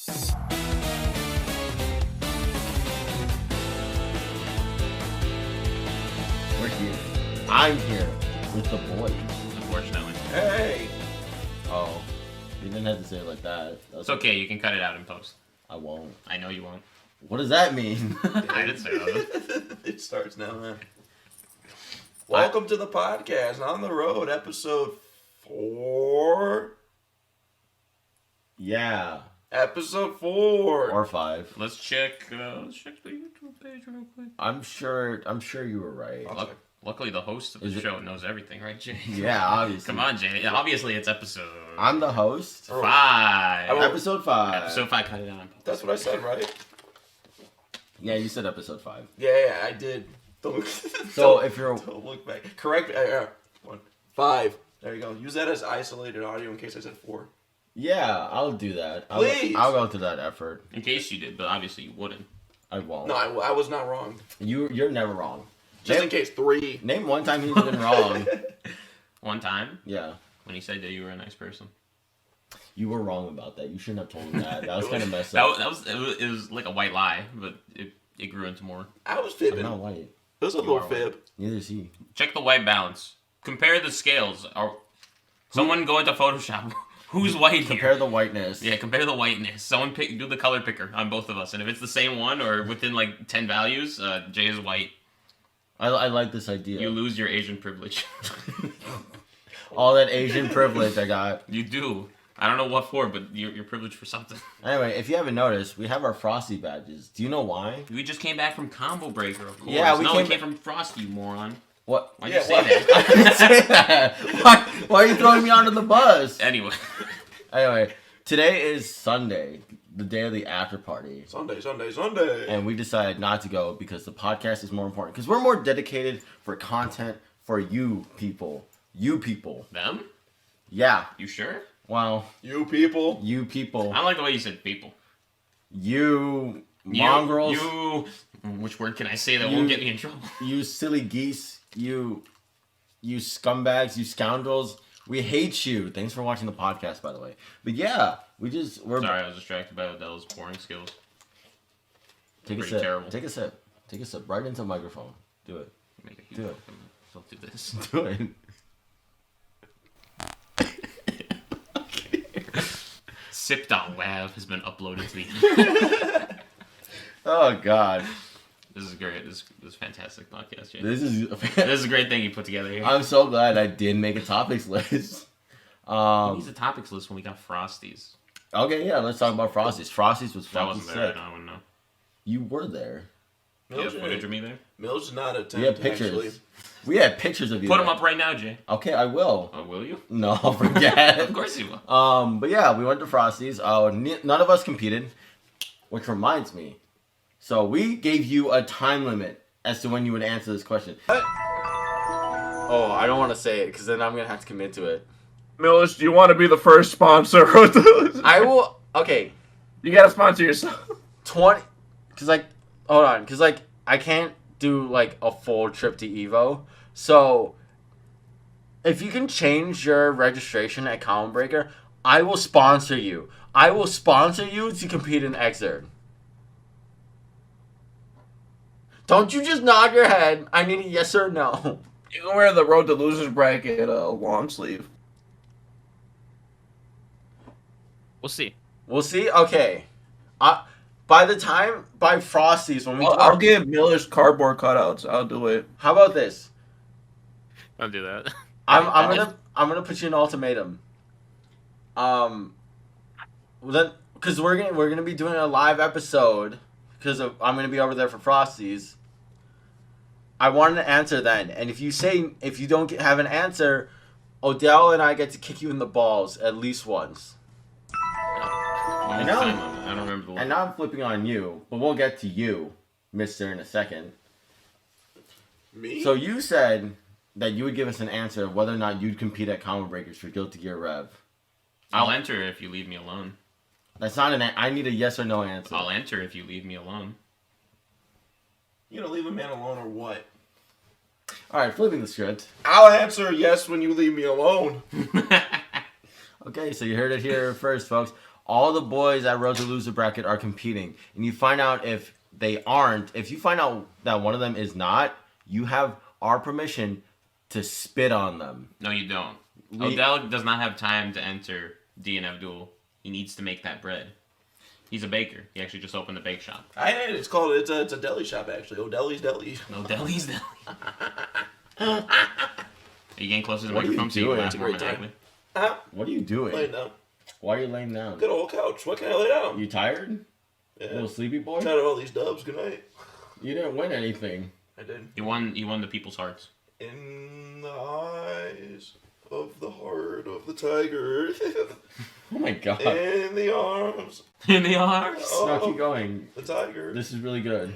We're here. I'm here with the boys. Unfortunately. Hey! Oh, you didn't have to say it like that. It's okay, you can cut it out in post. I won't. I know you won't. What does that mean? I didn't say that. It starts now, man. Welcome to the podcast, On the Road, episode 4. Yeah. Episode 4. Or 5. Let's check the YouTube page real quick. I'm sure you were right. Luckily, the host of the show knows everything, right, Jay? Yeah, obviously. Come on, Jay. Obviously, it's episode... I'm the host. 5. Episode 5. Episode 5, cut it out. That's what I said, right? Yeah, you said episode 5. Yeah, I did. Don't look, So if you're... Don't look back. Correct me. 5. There you go. Use that as isolated audio in case I said 4. Yeah, I'll do that. Please. I'll go through that effort. In case you did, but obviously you wouldn't. I won't. No, I was not wrong. You're never wrong. Just in case 3. Name one time he's been wrong. One time? Yeah. When he said that you were a nice person. You were wrong about that. You shouldn't have told him that. That was kind of messed up. It was like a white lie, but it grew into more. I was I'm fibbing. not white. It was a little fib. Neither is he. Check the white balance. Compare the scales. Someone go into Photoshop. Who's white here? Compare the whiteness. Yeah, compare the whiteness. Someone do the color picker on both of us, and if it's the same one or within like 10 values, Jay is white. I like this idea. You lose your Asian privilege. All that Asian privilege I got. You do. I don't know what for, but you're privileged for something. Anyway, if you haven't noticed, we have our Frosty badges. Do you know why? We just came back from Combo Breaker, of course. Yeah, we came from Frosty, you moron. What? Why'd you say that? I didn't say that. Why are you throwing me onto the bus? Anyway, today is Sunday, the day of the after party. Sunday. And we decided not to go because the podcast is more important. Because we're more dedicated for content for you people. You people. them? Yeah. You sure? Well. You people. I don't like the way you said people. You mongrels. Which word can I say that won't get me in trouble? You silly geese. You scumbags. You scoundrels. We hate you. Thanks for watching the podcast, by the way. But yeah, we're... Sorry, I was distracted by Adele's pouring skills. Take a Pretty sip. terrible. Take a sip. Take a sip. Right into the microphone. Do it. Make a huge Do it. Don't do this. Do it. Sip.wav has been uploaded to the Oh, God. This is great. This is fantastic podcast, Jay. This is a great thing you put together here. I'm so glad I did make a topics list. Who needs a topics list when we got Frosties? Okay, yeah, let's talk about Frosties. Frosties was That fucking wasn't there. sick. I wouldn't know. You were there. Do you have footage of me there? Mills not a We had pictures. actually. We had pictures of you. Put there. them up right now, Jay. Okay, I will. Oh, will you? No, forget. Of course you will. But yeah, we went to Frosties. None of us competed, which reminds me. So we gave you a time limit as to when you would answer this question. What? Oh, I don't want to say it because then I'm gonna have to commit to it. Mills, do you want to be the first sponsor? I will. Okay. You gotta sponsor yourself. 20. Cause hold on. Cause I can't do like a full trip to Evo. So if you can change your registration at Common Breaker, I will sponsor you. I will sponsor you to compete in Exerd. Don't you just nod your head. I need a yes or no. You can wear the Road to Losers bracket long sleeve. We'll see. We'll see. Okay. By Frosties when we I'll give Miller's cardboard cutouts. I'll do it. How about this? I'll do that. I'm gonna put you an ultimatum. Well then, because we're gonna be doing a live episode because I'm gonna be over there for Frosties. I want an answer then, and if you don't have an answer, Odell and I get to kick you in the balls at least once. I don't remember the one. And now I'm flipping on you, but we'll get to you, Mister, in a second. Me? So you said that you would give us an answer of whether or not you'd compete at Common Breakers for Guilty Gear Rev. I'll enter if you leave me alone. That's not I need a yes or no answer. I'll enter if you leave me alone. You gonna leave a man alone or what? Alright, flipping the script. I'll answer yes when you leave me alone. Okay, so you heard it here first, folks. all the boys at Road to Loser Bracket are competing, and you find out if they aren't, if you find out that one of them is not, you have our permission to spit on them. No, you don't. Odell does not have time to enter DNF Duel. He needs to make that bread. He's a baker. He actually just opened a bake shop. It's a deli shop actually. Odellie's Deli. Odellie's Deli. Are you getting closer to the What are you microphone so you doing? can It's laugh a more great time. maniacally? What are you doing? Laying down. Why are you laying down? Good old couch. What can I lay down? You tired? Yeah. Little sleepy boy? Tired of all these dubs. Good night. You didn't win anything. I did. You won the people's hearts. In the eyes of the heart of the tiger. Oh my god. In the arms. In the arms. No, keep going. The tiger. This is really good.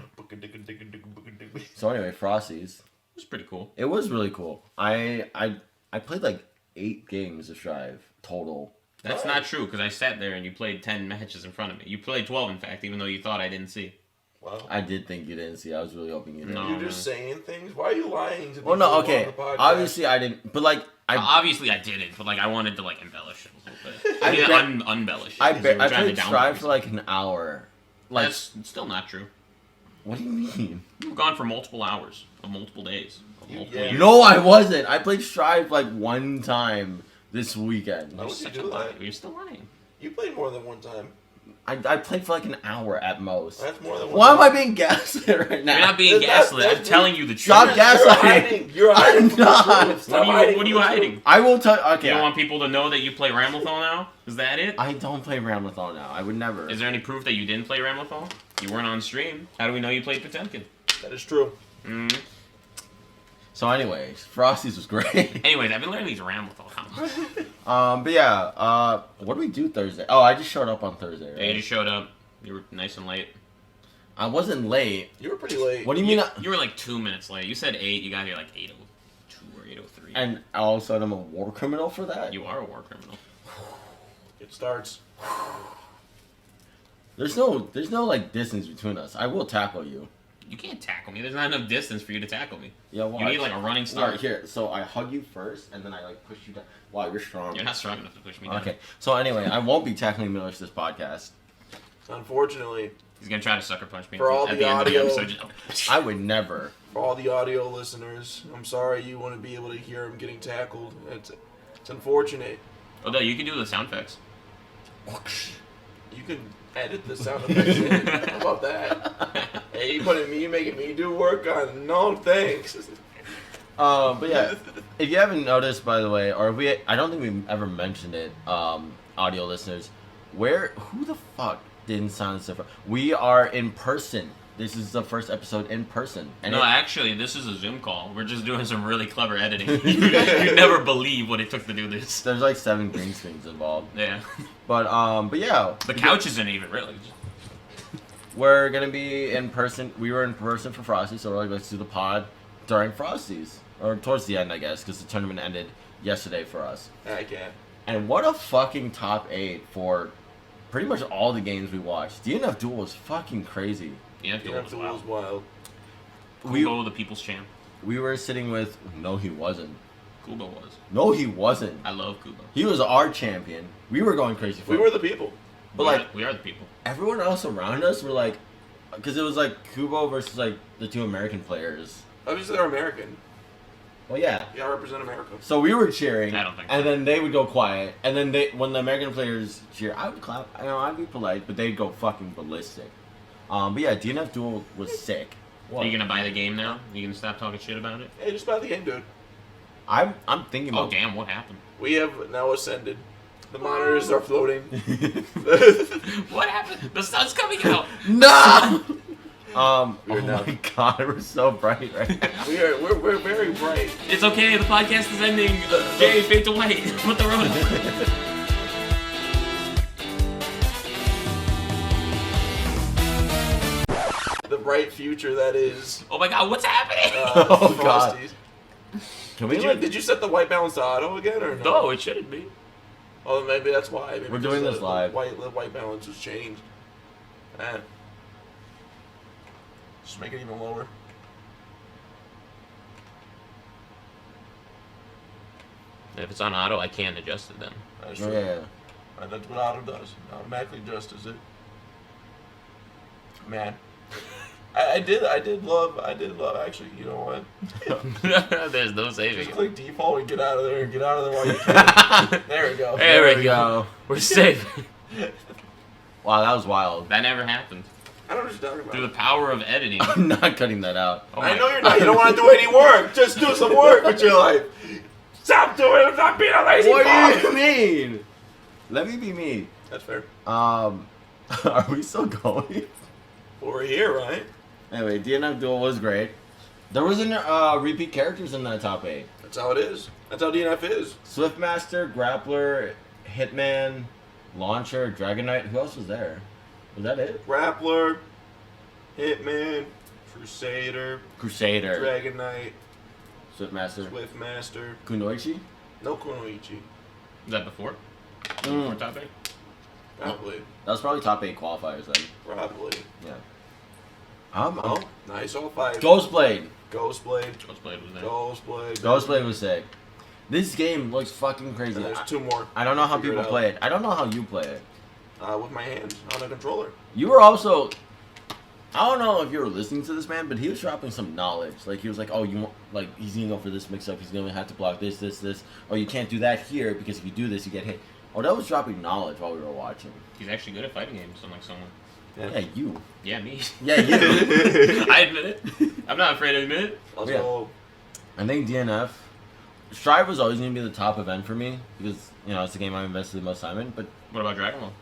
So anyway, Frosties. It was pretty cool. It was really cool. I played like 8 games of Strive total. That's not true, because I sat there and you played 10 matches in front of me. You played 12, in fact, even though you thought I didn't see. Wow. I did think you didn't see. I was really hoping you did. No. You're just saying things? Why are you lying to Well, no, people okay. on the podcast? Obviously, I didn't. But like, Obviously, I didn't, but like I wanted to like embellish it a little bit. I bet- Unbellish it. I 'cause you were I trying to played downplay Strive for yourself. like an hour. Like, That's still not true. what do you mean? You were gone for multiple hours, of multiple days, of multiple Yeah. years. No, I wasn't. I played Strive like one time this weekend. Why You're would you such do a liar. that? You're still lying. You played more than one time. I played for like an hour at most. That's more than one Why am I time. being gaslit right now? You're not being That's- gaslit. I'm that's- telling you the truth. Stop You're gaslighting. hiding. You're hiding. I'm from the not. truth. What Stop are you from the truth. hiding? I will tell. Okay, You don't want people to know that you play Ramlethal now? Is that it? I don't play Ramlethal now. I would never. Is there any proof that you didn't play Ramlethal? You weren't on stream. How do we know you played Potemkin? That is true. Mm. So, anyways, Frosty's was great. Anyways, I've been learning these Ramlethal combos. But yeah, what do we do Thursday? Oh, I just showed up on Thursday. Yeah, you Right? just showed up. You were nice and late. I wasn't late. You were pretty late. What do you mean? You were like 2 minutes late. You said 8. You got here like 8:02 or 8:03. And all of a sudden, I'm a war criminal for that. You are a war criminal. It starts. There's no like distance between us. I will tackle you. You can't tackle me. There's not enough distance for you to tackle me. Yeah, You need like a running start. Here, so I hug you first, and then I like push you down. Wow, you're strong. You're not strong enough to push me down. Okay, so anyway, I won't be tackling Miller this podcast. Unfortunately, He's gonna try to sucker punch me For all at the the end audio- of the episode. I would never. for all the audio listeners, I'm sorry you want to be able to hear him getting tackled. It's unfortunate. Oh, no, you can do the sound effects. You can edit the sound effects in. How about that? Hey, you making me do work on no thanks. But yeah, if you haven't noticed, by the way, or if I don't think we've ever mentioned it, audio listeners, who the fuck didn't sign us up? We are in person. This is the first episode in person. And No, actually, this is a Zoom call. We're just doing some really clever editing. You'd never believe what it took to do this. there's like 7 green screens involved. Yeah. But yeah, The couch isn't even really. we're gonna be in person. We were in person for Frosty, so we're like, let's do the pod during Frosty's, or towards the end, I guess, because the tournament ended yesterday for us. I can't. And what a fucking top 8 for pretty much all the games we watched. DNF Duel was fucking crazy. Yeah, You have to lose wild. Kubo, the people's champ. We were sitting with. No, he wasn't. Kubo was. No, he wasn't. I love Kubo. He was our champion. We were going crazy for We him. were the people. But like we are the people. everyone else around us were like, because it was like Kubo versus like the 2 American players. Obviously, they're American. Well, yeah. Yeah, I represent America. So we were cheering, I don't think and so. then they would go quiet, and then when the American players cheer, I would clap. I know I'd be polite, but they'd go fucking ballistic. But yeah, DNF Duel was sick. Are you gonna buy the game now? You gonna stop talking shit about it? Hey, just buy the game, dude. I'm thinking Oh about. damn! What happened? We have now ascended. The monitors are floating. What happened? The sun's coming out. No. Oh We're now- my god, we're so bright right now. We're very bright. It's okay. The podcast is ending. Jay, fade to white. Put the road. The bright future that is. Oh my god! What's happening? Oh, God. Frosties. Can we? Did you set the white balance to auto again or no? No, it shouldn't be. Oh, maybe that's why. Maybe We're just doing this live. The white balance was changed. Just make it even lower. If it's on auto, I can't adjust it then. That's Yeah, true. yeah, yeah. That's what auto does. Automatically adjusts it. Man. I did love, actually, you know what? There's no saving Just it. click default and get out of there. Get out of there while you can. There we go. There we go. We're safe. Wow, that was wild. That never happened. I don't know what you're talking about. Through the power of editing. I'm not cutting that out. Oh I my- know you're not. You don't want to do any work. Just do some work with your life. Stop doing it. Stop being a lazy What fuck. do you mean? Let me be me. That's fair. Are we still going? Well, we're here, right? Anyway, DNF Duel was great. There wasn't repeat characters in that top 8. That's how it is. That's how DNF is. Swiftmaster, Grappler, Hitman, Launcher, Dragon Knight. Who else was there? Was that it? Grappler, Hitman, Crusader, Dragon Knight, Swiftmaster, Swiftmaster. Kunoichi. No Kunoichi. Is that before? Mm. Before top 8? Probably. That was probably top 8 qualifiers then. Probably. Yeah. Oh, nice all 5. Ghostblade. Ghostblade. Ghostblade was there. Ghostblade. Ghostblade was sick. This game looks fucking crazy. And there's 2 more. I don't know how Figure it people out. play it. I don't know how you play it. With my hands on a controller. You were also... I don't know if you were listening to this man, but he was dropping some knowledge. Like, he was like, oh, you want... Like, he's going to go for this mix-up. He's going to have to block this, this, this. Oh, you can't do that here because if you do this, you get hit. Oh, that was dropping knowledge while we were watching. He's actually good at fighting games, unlike someone. Yeah, you. Yeah, me. Yeah, you. I admit it. I'm not afraid to admit it. Let's Yeah. go. I think DNF... Strive was always going to be the top event for me because, you know, it's the game I invested the most time in, but... What about Dragon Ball?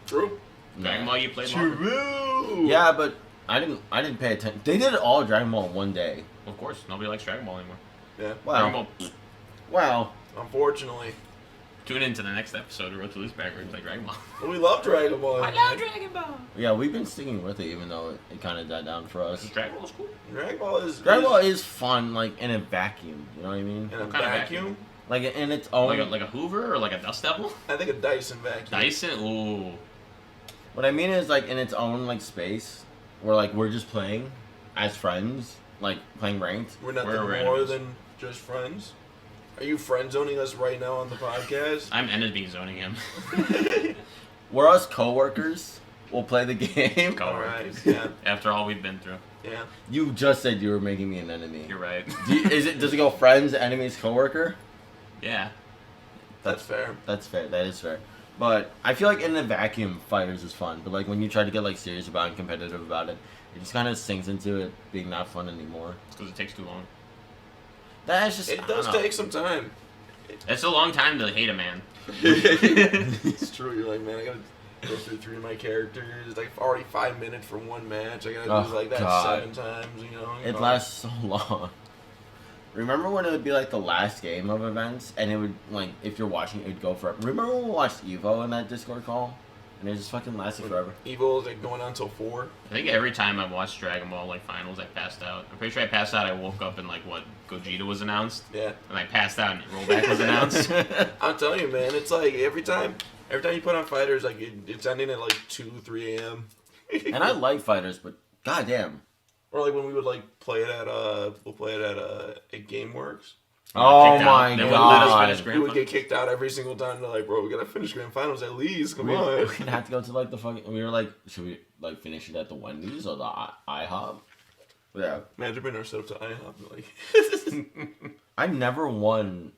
True. Dragon Ball you played longer. True. Yeah, but I didn't pay attention. They did all Dragon Ball in one day. Of course, nobody likes Dragon Ball anymore. Yeah. Dragon Wow. Ball. Wow. Unfortunately. Tune into the next episode of Road to Lose Back where we play Dragon Ball. But we love Dragon Ball. Dragon Ball. Yeah, we've been sticking with it even though it kind of died down for us. Dragon Ball is cool. Dragon Ball is... Dragon Ball is fun, like, in a vacuum. You know what I mean? In a What kind of vacuum? Like, in its own... Like a Hoover or like a Dust Devil? I think a Dyson vacuum. Dyson? Ooh. What I mean is, like, in its own, like, space where, like, we're just playing as friends, like, playing ranked. We're nothing We're more enemies. than just friends. Are you friend zoning us right now on the podcast? I'm enemy zoning him. We're us co-workers. We'll play the game. Alright, yeah. After all we've been through. Yeah. You just said you were making me an enemy. You're right. Does it go friends, enemies, co-worker? Yeah. That's fair. That's fair. That is fair. But I feel like in a vacuum, fighters is fun. But like when you try to get like serious about it and competitive about it, it just kind of sinks into it being not fun anymore. Because it takes too long. That's just It I does don't know. take some time. It's a long time to hate a man. It's true. You're like, man, I gotta go through 3 of my characters. It's like already 5 minutes for one match. I gotta do Oh, like that God. 7 times. You know. It lasts so long. Remember when it would be like the last game of events, and it would like if you're watching, it would go forever. Remember when we watched Evo in that Discord call, and it just fucking lasted forever. Evo is like going on till 4. I think every time I've watched Dragon Ball like finals, I passed out. I'm pretty sure I passed out. I woke up and like what Gogeta was announced, Yeah. and I passed out and Rollback was announced. I'm telling you, man. It's like every time you put on fighters, like it's ending at like 2, 3 a.m. And I like fighters, but goddamn. Or like when we would like play it at at GameWorks. Oh Kicked out. my They wouldn't let us god. finish We Grand would get Finals. kicked out every single time. They're like, bro, we gotta finish grand finals at least. Come We on. would have to go to like the fucking. We were like, should we like finish it at the Wendy's or the IHOP? Yeah. Imagine bringing ourselves to IHOP. Like, I never won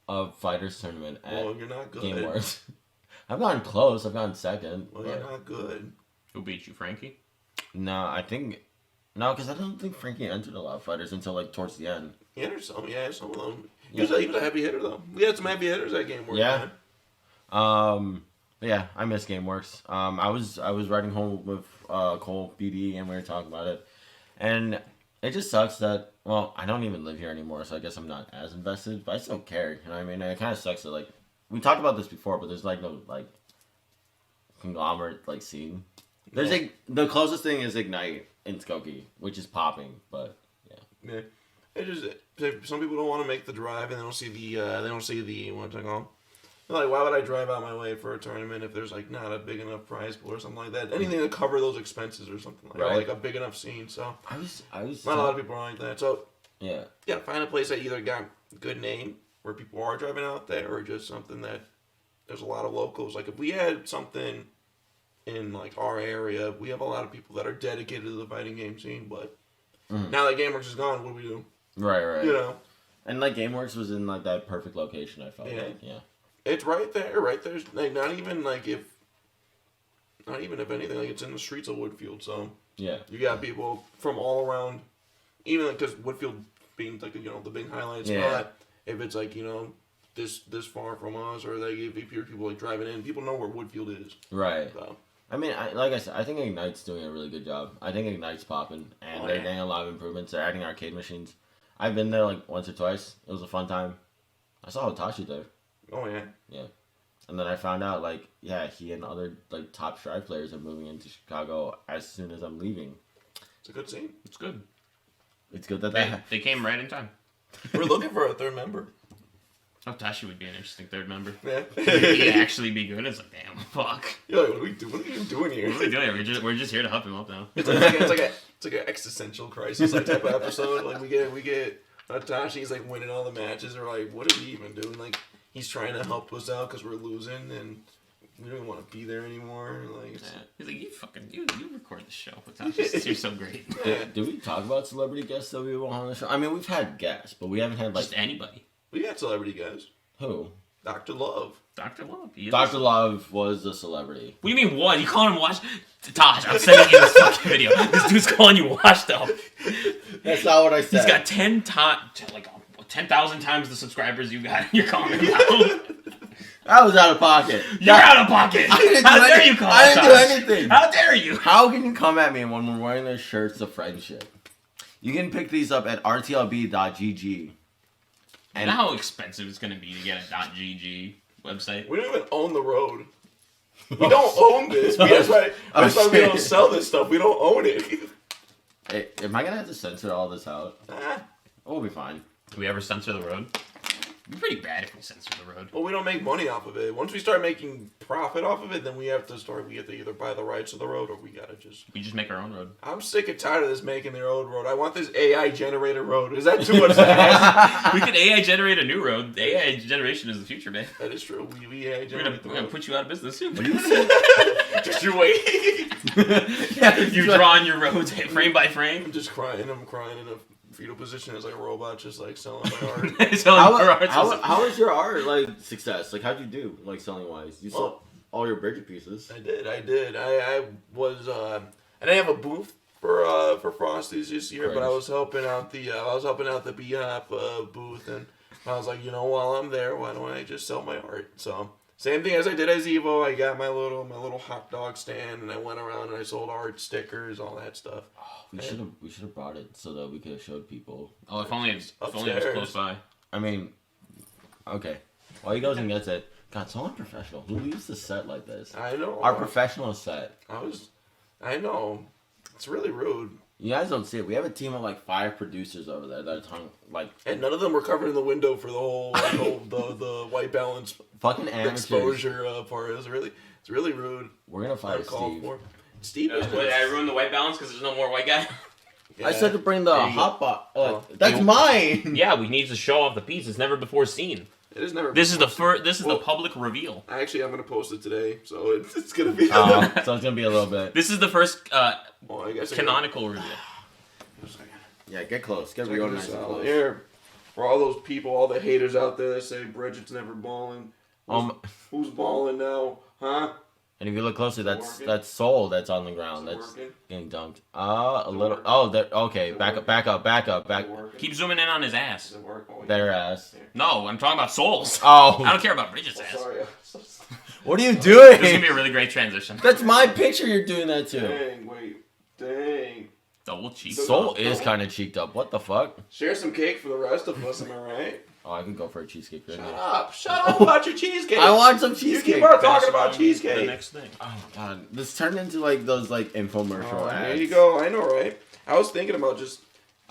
a fighters tournament at well, you're not good. GameWorks. I've gotten close. I've gotten second. Well, but- you're not good. Who beat you, Frankie? No, I think no, because I don't think Frankie entered a lot of fighters until like towards the end. He entered some. Yeah, some of them. Yeah. He was a heavy hitter though. We had some heavy hitters at GameWorks. Yeah. Man. But yeah, I miss GameWorks. I was riding home with Cole BD and we were talking about it, and it just sucks that I don't even live here anymore, so I guess I'm not as invested, but I still care. You know what I mean? And it kind of sucks that like we talked about this before, but there's like no like conglomerate like scene. There's like the closest thing is Ignite in Skokie, which is popping, but Yeah. It just some people don't want to make the drive and they don't see the what's it called? They're like, why would I drive out my way for a tournament if there's like not a big enough prize pool or something like that? Anything to cover those expenses or something like that, Right. like a big enough scene. So I was not a lot of people are like that. So yeah. yeah, find a place that either got good name where people are driving out there, or just something that there's a lot of locals. Like if we had something in like our area, we have a lot of people that are dedicated to the fighting game scene. But now that GameWorks is gone, what do we do? Right. You know. And like GameWorks was in like that perfect location. I felt like, It's right there. Right there's like not even if anything, like it's in the streets of Woodfield. So yeah, you got people from all around. Even because Woodfield being like the big highlight spot. If it's like this far from us, or like if you hear people like driving in, people know where Woodfield is. Right. So. I mean, like I said, I think Ignite's doing a really good job. I think Ignite's popping, and they're getting a lot of improvements. They're adding arcade machines. I've been there like once or twice. It was a fun time. I saw Hitachi there. Oh yeah. Yeah. And then I found out like he and other like top Strive players are moving into Chicago as soon as I'm leaving. It's a good scene. It's good. It's good that they came right in time. We're looking for a third member. Tashi would be an interesting third member. Yeah. He'd actually be good. It's like, damn, fuck. You're like, what are we doing? What are you doing here? What are we doing? We're just here to help him up now. It's like an existential crisis like type of episode. Like we get Tashi, he's like winning all the matches. We're like, what are we even doing? Like he's trying to help us out because we're losing and we don't even want to be there anymore. Like he's like, you record the show. You're so great. Yeah. Did we talk about celebrity guests that we want on the show? I mean, we've had guests, but we haven't had like just anybody. We got celebrity guys. Who? Dr. Love. Dr. Love. Dr. Love was a celebrity. What do you mean what? You calling him watch? Tosh, I'm sending you this fucking video. This dude's calling you watch though. That's not what I said. He's got 10,000 times the subscribers you got. You're calling him out. I was out of pocket. You're out of pocket. How dare you call I us didn't do anything. How dare you? How can you come at me when we're wearing their shirts of friendship? You can pick these up at rtlb.gg. You know how expensive it's going to be to get a .gg website? We don't even own the road. We don't own this. That's why we don't sell this stuff. We don't own it. Hey, am I going to have to censor all this out? Ah. We'll be fine. Do we ever censor the road? It'd be pretty bad if we censor the road. Well, we don't make money off of it. Once we start making profit off of it, then we have to either buy the rights to the road or we just make our own road. I'm sick and tired of this making their own road. I want this AI generated road. Is that too much to ask? We could AI generate a new road. The AI generation is the future, man. That is true. We AI generate We're gonna put you out of business soon. Just you wait. You're drawing your roads frame by frame. I'm just crying. I'm crying in a fetal position as like a robot, just like selling my art. How was your art like success? Like how'd you do like selling wise? You sold all your Bridget pieces. I did. I was I didn't have a booth for Frosties this year, but I was helping out the B-Hop booth, and I was like, while I'm there, why don't I just sell my art? So same thing as I did at Evo. I got my little hot dog stand, and I went around and I sold art, stickers, all that stuff. We should have brought it so that we could have showed people. Oh, if only it was close by. I mean, okay. While he goes and gets it, God, so unprofessional. Who leaves the set like this? I know. Our professional set. I know. It's really rude. You guys don't see it. We have a team of like 5 producers over there that are like. And none of them were covered in the window for the whole the white balance fucking amateurs. Exposure part. It's really rude. We're gonna fire Steve. Steve is. Wait, I ruined the white balance because there's no more white guy. Yeah. I said to bring the hot pot. That's mine. Yeah, we need to show off the piece. It's never before seen. It is never. This is the public reveal. I'm gonna post it today, so it's gonna be. So it's gonna be a little bit. This is the first canonical reveal. Yeah, get close. Get real nice and close. Here, for all those people, all the haters out there that say Bridget's never balling. Who's balling now, huh? And if you look closely, that's Soul that's on the ground. That's getting dunked. A little. Oh, okay. Back up. Keep zooming in on his ass. Their ass. No, I'm talking about Soul's. Oh. I don't care about Bridget's ass. Sorry. What are you doing? This is gonna be a really great transition. That's my picture you're doing that to. Dang. Double cheek. Soul is kind of cheeked up. What the fuck? Share some cake for the rest of us, am I right? Oh, I could go for a cheesecake right now. Shut up about your cheesecake. I want some cheesecake. You keep on talking about cheesecake. The next thing. Oh my god, this turned into like those like infomercial ads. There you go. I know, right? I was thinking about just.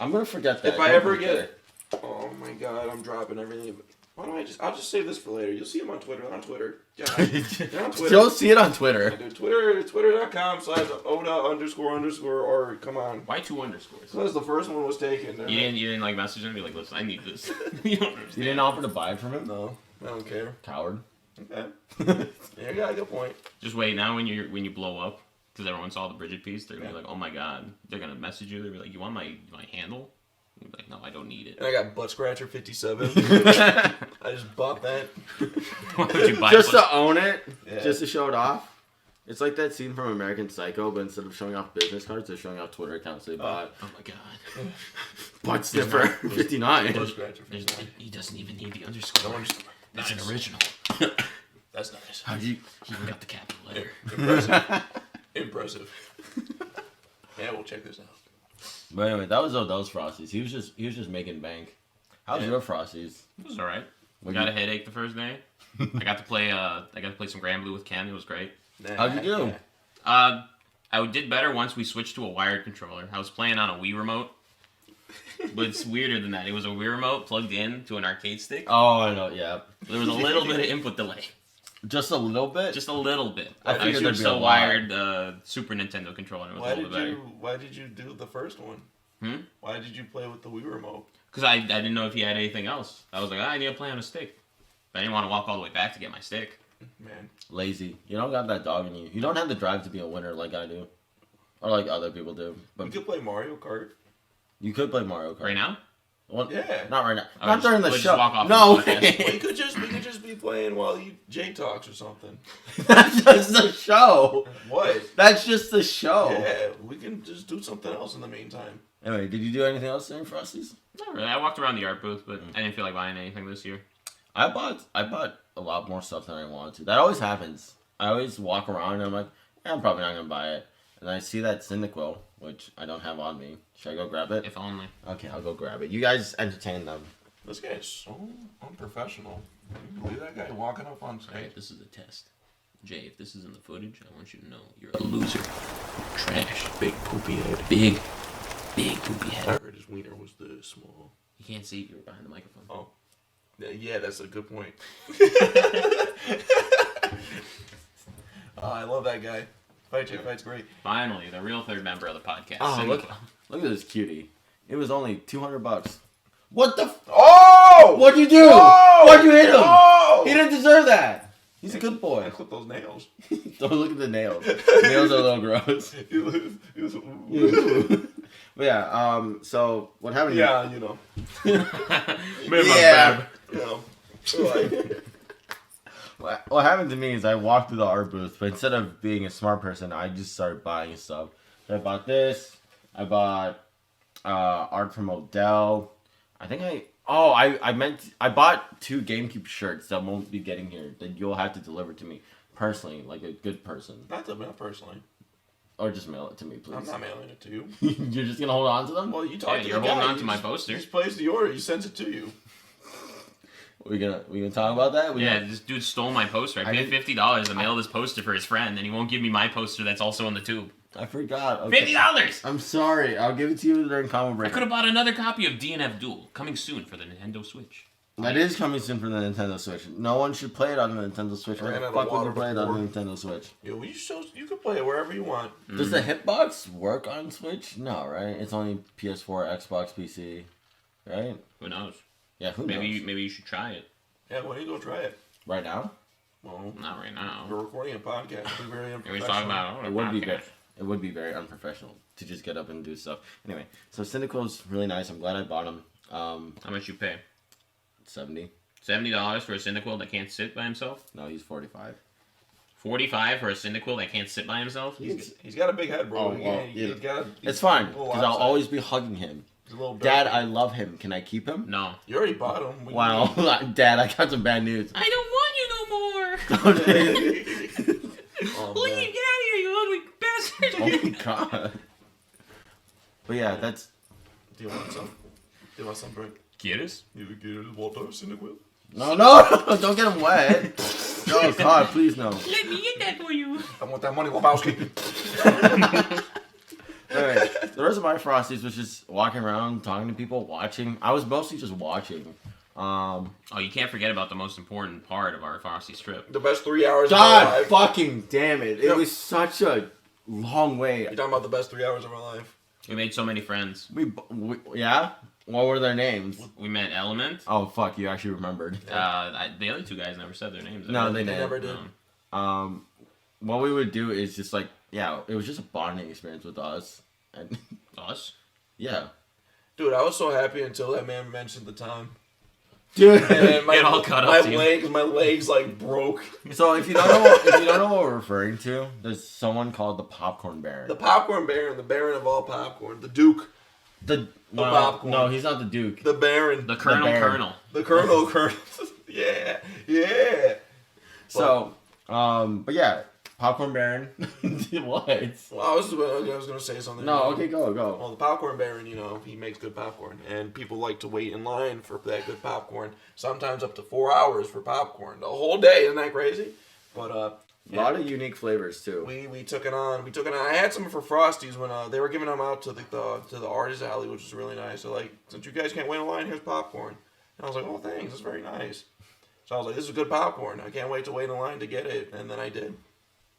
I'm gonna forget that. If I ever get it. Oh my god, I'm dropping everything. Why don't I'll just save this for later. You'll see them on Twitter. They're on Twitter. Yeah, they're on Twitter. You'll see it on Twitter. I do Twitter.com/Oda__ or come on. Why 2 underscores? Because the first one was taken. You didn't like message him and be like, listen, I need this. You don't understand. You didn't offer to buy it from him? No, I don't care. Coward. Okay. Yeah, you got a good point. Just wait now when you blow up, because everyone saw the Bridget piece, they're gonna be like, oh my god. They're gonna message you. They'll be like, you want my handle? You'll be like, no, I don't need it. And I got Butt Scratcher 57. I just bought that. Why would you buy Just to own it, Yeah. just to show it off. It's like that scene from American Psycho, but instead of showing off business cards, they're showing off Twitter accounts they bought. Oh my god. Butt Sniffer 59. Butt Scratcher 59. He doesn't even need the underscore. No one's- That's Nice. an original. That's nice. How'd you? He even got the capital letter. Impressive. Impressive. Yeah, we'll check this out. But anyway, that was Odell's Frosties. He was just making bank. How's Yeah. your Frosties? It was alright. What Got you- a headache the first day. I got to play some Grand Blue with Ken. It was great. How'd you do? Yeah. I did better once we switched to a wired controller. I was playing on a Wii remote. But it's weirder than that. It was a Wii remote plugged in to an arcade stick. Oh, I know. Yeah, There was a little bit of input delay. just a little bit. Just a little bit. I I figured there'd switched be to a a lot. wired Super Nintendo controller. And it was a little bit better. Why did you do the first one? Why did you play with the Wii remote? Because I didn't know if he had anything else. I was like, I need to play on a stick. But I didn't want to walk all the way back to get my stick. Man. Lazy. You don't got that dog in you. You don't have the drive to be a winner like I do, or like other people do. You But could play Mario Kart. you could play Mario Kart Right now? Well, Yeah. not right now. Oh, Not during the we'll just show. walk off No, the podcast. Well, we could just be playing while Jay talks or something. that's just the show. What? That's just the show. Yeah, we can just do something else in the meantime. Anyway, did you do anything else during Frosties? Not really. I walked around the art booth, but I didn't feel like buying anything this year. I bought a lot more stuff than I wanted to. That always happens. I always walk around and I'm like, I'm probably not gonna buy it. And I see that Cyndaquil, which I don't have on me. Should I go grab it? If only. Okay, I'll go grab it. You guys entertain them. This guy is so unprofessional. Can you believe that guy walking up on stage? Alright, this is a test. Jay, if this is in the footage, I want you to know you're a loser. Trash. Big poopy head. Big poopy I head. heard his wiener was this small. You can't see, you're behind the microphone. Oh. Yeah, that's a good point. Oh, I love that guy. Fight's great. Finally, the real third member of the podcast. Oh, Cynical. look at this cutie. It was only $200. What the? Oh! What'd you do? Oh! Why'd you hit him? Oh! He didn't deserve that. He's a good boy. I clipped those nails. Don't look at the nails. Nails are a little gross. It was But yeah, so what happened? yeah, you know. Yeah. You know. Like, What happened to me is I walked through the art booth, but instead of being a smart person, I just started buying stuff. So I bought this. I bought art from Odell. I think I bought 2 GameCube shirts that won't be getting here. That you'll have to deliver to me personally, like a good person, not personally. or just mail it to me, please. I'm not mailing it to you. You're just gonna hold on to them? Well, you talk Yeah, to you're the holding guy. on to He my just- poster. He just placed the order. He sends it to you. We gonna talk about that? Yeah, this dude stole my poster. I I paid $50 to mail this poster for his friend, and he won't give me my poster that's also in the tube. I forgot. Okay. $50! I'm sorry. I'll give it to you during comic I break. could have bought another copy of DNF Duel, coming soon for the Nintendo Switch. That is coming soon for the Nintendo Switch. No one should play it on the Nintendo Switch. Why Ran the out of fuck would water you play it on the before. Nintendo Switch? Yo, you can play it wherever you want. Does the hitbox work on Switch? No, right? It's only PS4, Xbox, PC, right? Who knows? Yeah, who knows? Maybe you should try it. Yeah, why don't you go try it? Right now? Well, Not right now. we're recording a podcast. We're very We're unprofessional. talking about It would be very, it would be very unprofessional to just get up and do stuff. Anyway, so Cyndaquil's really nice. I'm glad I bought him. How much you pay? 70. $70 for a Cyndaquil that can't sit by himself? No, he's 45. $45 for a Cyndaquil that can't sit by himself? He's got a big head, bro. Oh, well, He's yeah. got. It's fine, a little because I'll outside. always be hugging him. He's a little Dad, dirty. I love him. Can I keep him? No. You already bought him. Wow, Dad, I got some bad news. I don't want you no more! Oh, Leave! man. Get out of here, you ugly bastard! Oh my god. But yeah, that's... Do you want some? Do you want some, bro? ¿Quieres? You get water, Cyndaquil? No, don't get him wet. Oh god, please no. Let me get that for you! I want that money, Lebowski. Alright, the rest of my Frosties was just walking around, talking to people, watching. I was mostly just watching. Oh, you can't forget about the most important part of our Frosty strip. The best 3 hours God of our life. fucking damn it. It Yep. was such a long way. You're talking about the best 3 hours of our life. We made so many friends. Yeah? What were their names? We met Element. Oh, fuck, you actually remembered. The other two guys never said their names. No, they never did. What we would do is just like, it was just a bonding experience with us. And Us? yeah. Dude, I was so happy until that man mentioned the time. Dude, And It all caught up to you. my legs like broke. so if you don't know what we're referring to, there's someone called the Popcorn Baron. The popcorn baron, the baron of all popcorn, the Duke, popcorn. No, he's not the Duke. the Baron, The Colonel Baron. Colonel. the Colonel. Yeah. So, but yeah, Popcorn Baron. What? Well, I was gonna say something. No, okay, go. Well, the popcorn baron, he makes good popcorn, and people like to wait in line for that good popcorn. Sometimes up to 4 hours for popcorn, the whole day. Isn't that crazy? But A lot of unique flavors too. we took it on. I had some for Frosties when they were giving them out to the artist alley, which was really nice. They're like, since you guys can't wait in line, here's popcorn. And I was like, oh, thanks, that's very nice. So I was like, this is good popcorn. I can't wait to wait in line to get it. And then I did.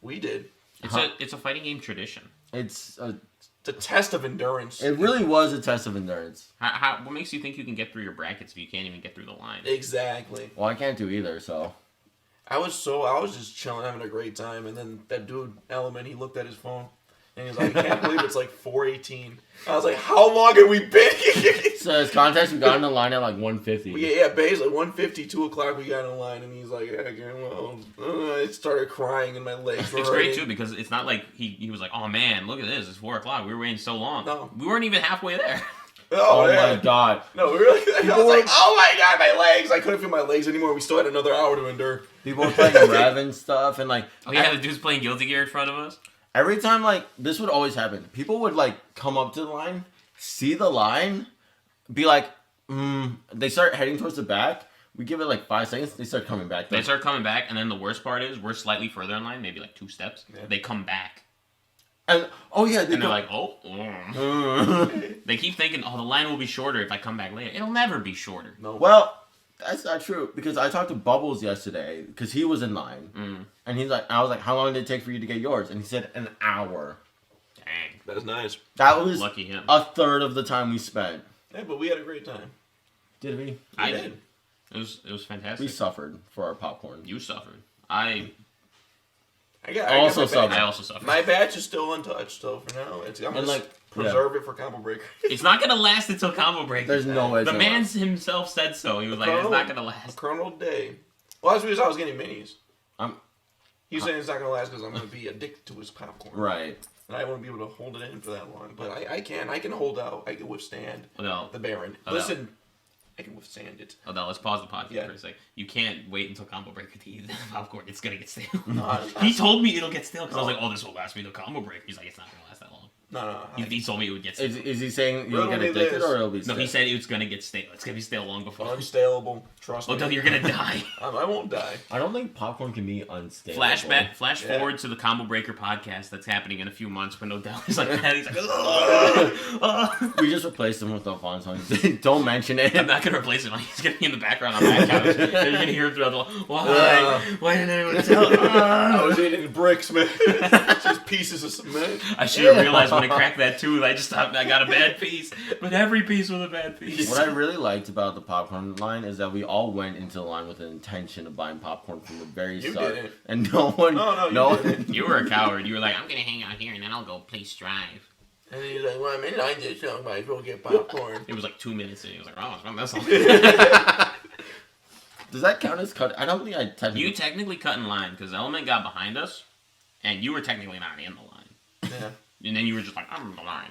We did. It's a fighting game tradition. It's a test of endurance. It really was a test of endurance. What makes you think you can get through your brackets if you can't even get through the line? Exactly. Well, I can't do either, so. I was just chilling, having a great time, and then that dude, Element, he looked at his phone, and he's like, I can't believe it's like 4:18. I was like, how long have we been here? So as context, we got in the line at like 1:50. Yeah, basically, 1:50, 2 o'clock, we got in line, and he's like, I started crying, and my legs were It's hurting. great, too, because it's not like he was like, oh, man, look at this, it's 4 o'clock, we were waiting so long. No. We weren't even halfway there. Oh yeah. my god. No, we really, I was like, oh my god, my legs! I couldn't feel my legs anymore. We still had another hour to endure. People were playing Rev and stuff, and like. Oh, yeah, the dude's playing Guilty Gear in front of us? Every time, like, this would always happen. People would, like, come up to the line, see the line, be like, they start heading towards the back. We give it, like, 5 seconds. They start coming back. They start coming back, and then the worst part is we're slightly further in line, maybe like 2 steps. Yeah. They come back. And, oh, yeah. They're like, They keep thinking, the line will be shorter if I come back later. It'll never be shorter. No. Well, that's not true, because I talked to Bubbles yesterday, because he was in line. And he's like, I was like, how long did it take for you to get yours? And he said, an hour. Dang. That's nice. That was Lucky him. a third of the time we spent. Yeah, but we had a great time. Did we? I did. It was fantastic. We suffered for our popcorn. You suffered. I also suffered. My batch is still untouched, so for now, I'm gonna preserve it for Combo Breaker. It's not gonna last until Combo Breaker. There's no way. The man himself said so. He was like, it's not gonna last. Colonel Day. Well, that's because I was getting minis. I'm He's saying it's not going to last because I'm going to be addicted to his popcorn. Right. And I won't be able to hold it in for that long. But I can. I can hold out. I can withstand the Baron. Listen, I can withstand it. Oh, no, let's pause the podcast for a second. You can't wait until Combo Breaker to eat the popcorn. It's going to get stale. No, he told me it'll get stale because I was like, oh, this will last me till Combo Breaker. He's like, it's not going to last that long. No. He told me it would get stale. Is he saying you'll get addicted or it'll be stale? No, he said it's going to get stale. It's going to be stale long before. Unstaleable. Trust me. Until you're going to die. I won't die. I don't think popcorn can be unstable. Flash forward to the Combo Breaker podcast that's happening in a few months when Odell is like that. He's like, we just replaced him with Alfonso. Don't mention it. I'm not going to replace him. He's going to be in the background on that couch. And you're going to hear him throughout the why? Why didn't anyone tell us? I was eating bricks, man. Just pieces of cement. I should have realized when I cracked that tooth, I just thought I got a bad piece. But every piece was a bad piece. What I really liked about the popcorn line is that we all went into the line with an intention of buying popcorn from the very start. Didn't. And no one... No, you didn't. You were a coward. You were like, I'm going to hang out here and then I'll go play Strive. And then he's like, well, I'm in line this young, might as well get popcorn. It was like 2 minutes and he was like, oh, it's not that long. Does that count as cut? I don't think I technically... You technically cut in line because Element got behind us and you were technically not in the line. Yeah. And then you were just like, I'm in the line.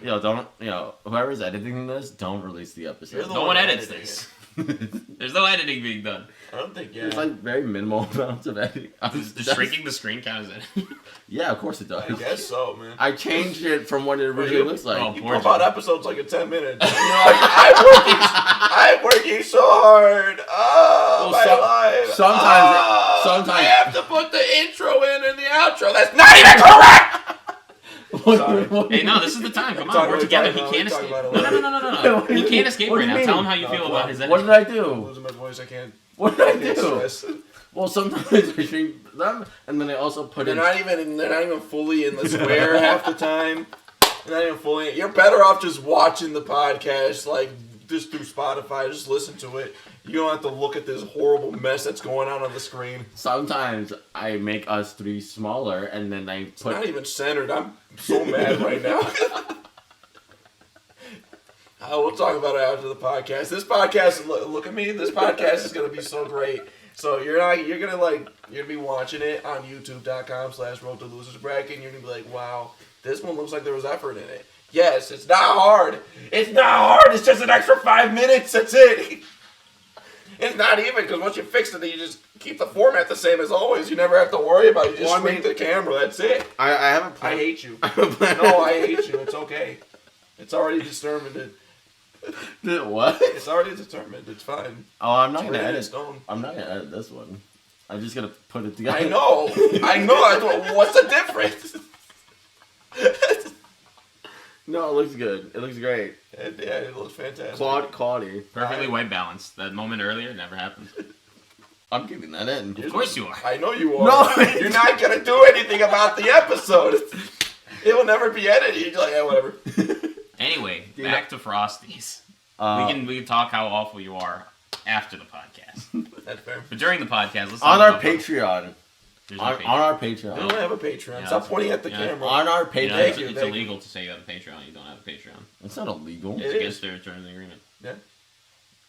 Whoever's editing this, don't release the episode. No one edits this. There's no editing being done. I don't think, It's like very minimal amounts of editing. Does shrinking the screen count as editing? Yeah, of course it does. I guess so, man. I changed it from what it originally looks like. Oh, You poor pump out Jim. episodes like in 10 minutes. You know, I'm working so hard. Oh, Well, my life. sometimes I have to put the intro in and the outro. That's not even correct! Hey, no, this is the time. Come on, we're together. He can't escape. No. He can't escape right now. Tell him how you feel about his editing. What did I I'm do? losing my voice. I can't. What did I get do? stressed. Well, sometimes I shrink them, and then I also put They're in... not even fully in the square half the time. Not even fully. You're better off just watching the podcast, like just through Spotify. Just listen to it. You don't have to look at this horrible mess that's going on the screen. Sometimes I make us three smaller, and then I It's put. not even centered. I'm so mad right now. We'll talk about it after the podcast. This podcast, look at me. This podcast is gonna be so great. So you're gonna be watching it on YouTube.com/Road to Losers Bracket, and you're gonna be like, wow, this one looks like there was effort in it. Yes, it's not hard. It's not hard. It's just an extra 5 minutes. That's it. It's not even, because once you fix it, you just keep the format the same as always. You never have to worry about it. You just swing the camera. That's it. I have a plan. I hate you. No, I hate you. It's okay. It's already determined. What? It's already determined. It's fine. Oh, I'm not It's gonna written in edit. stone. I'm not gonna edit this one. I'm just gonna put it together. I know. What's the difference? No, it looks good. It looks great. Yeah, it looks fantastic. Quality. Perfectly white balance. That moment earlier never happened. I'm keeping that in. Of course you are. I know you are. No. You're not gonna do anything about the episode. It will never be edited. You're like, yeah, whatever. Anyway, back to Frosties. We can talk how awful you are after the podcast. That's fair. But during the podcast, let's On talk our about Patreon. There's On no Patreon. our We Patreon. don't have a Patreon. Yeah, Stop pointing at the camera. On our You know, Patreon. Thank you, it's thank you. illegal to say you have a Patreon. You don't have a Patreon. It's not illegal. It It's is. against their terms and agreement. Yeah.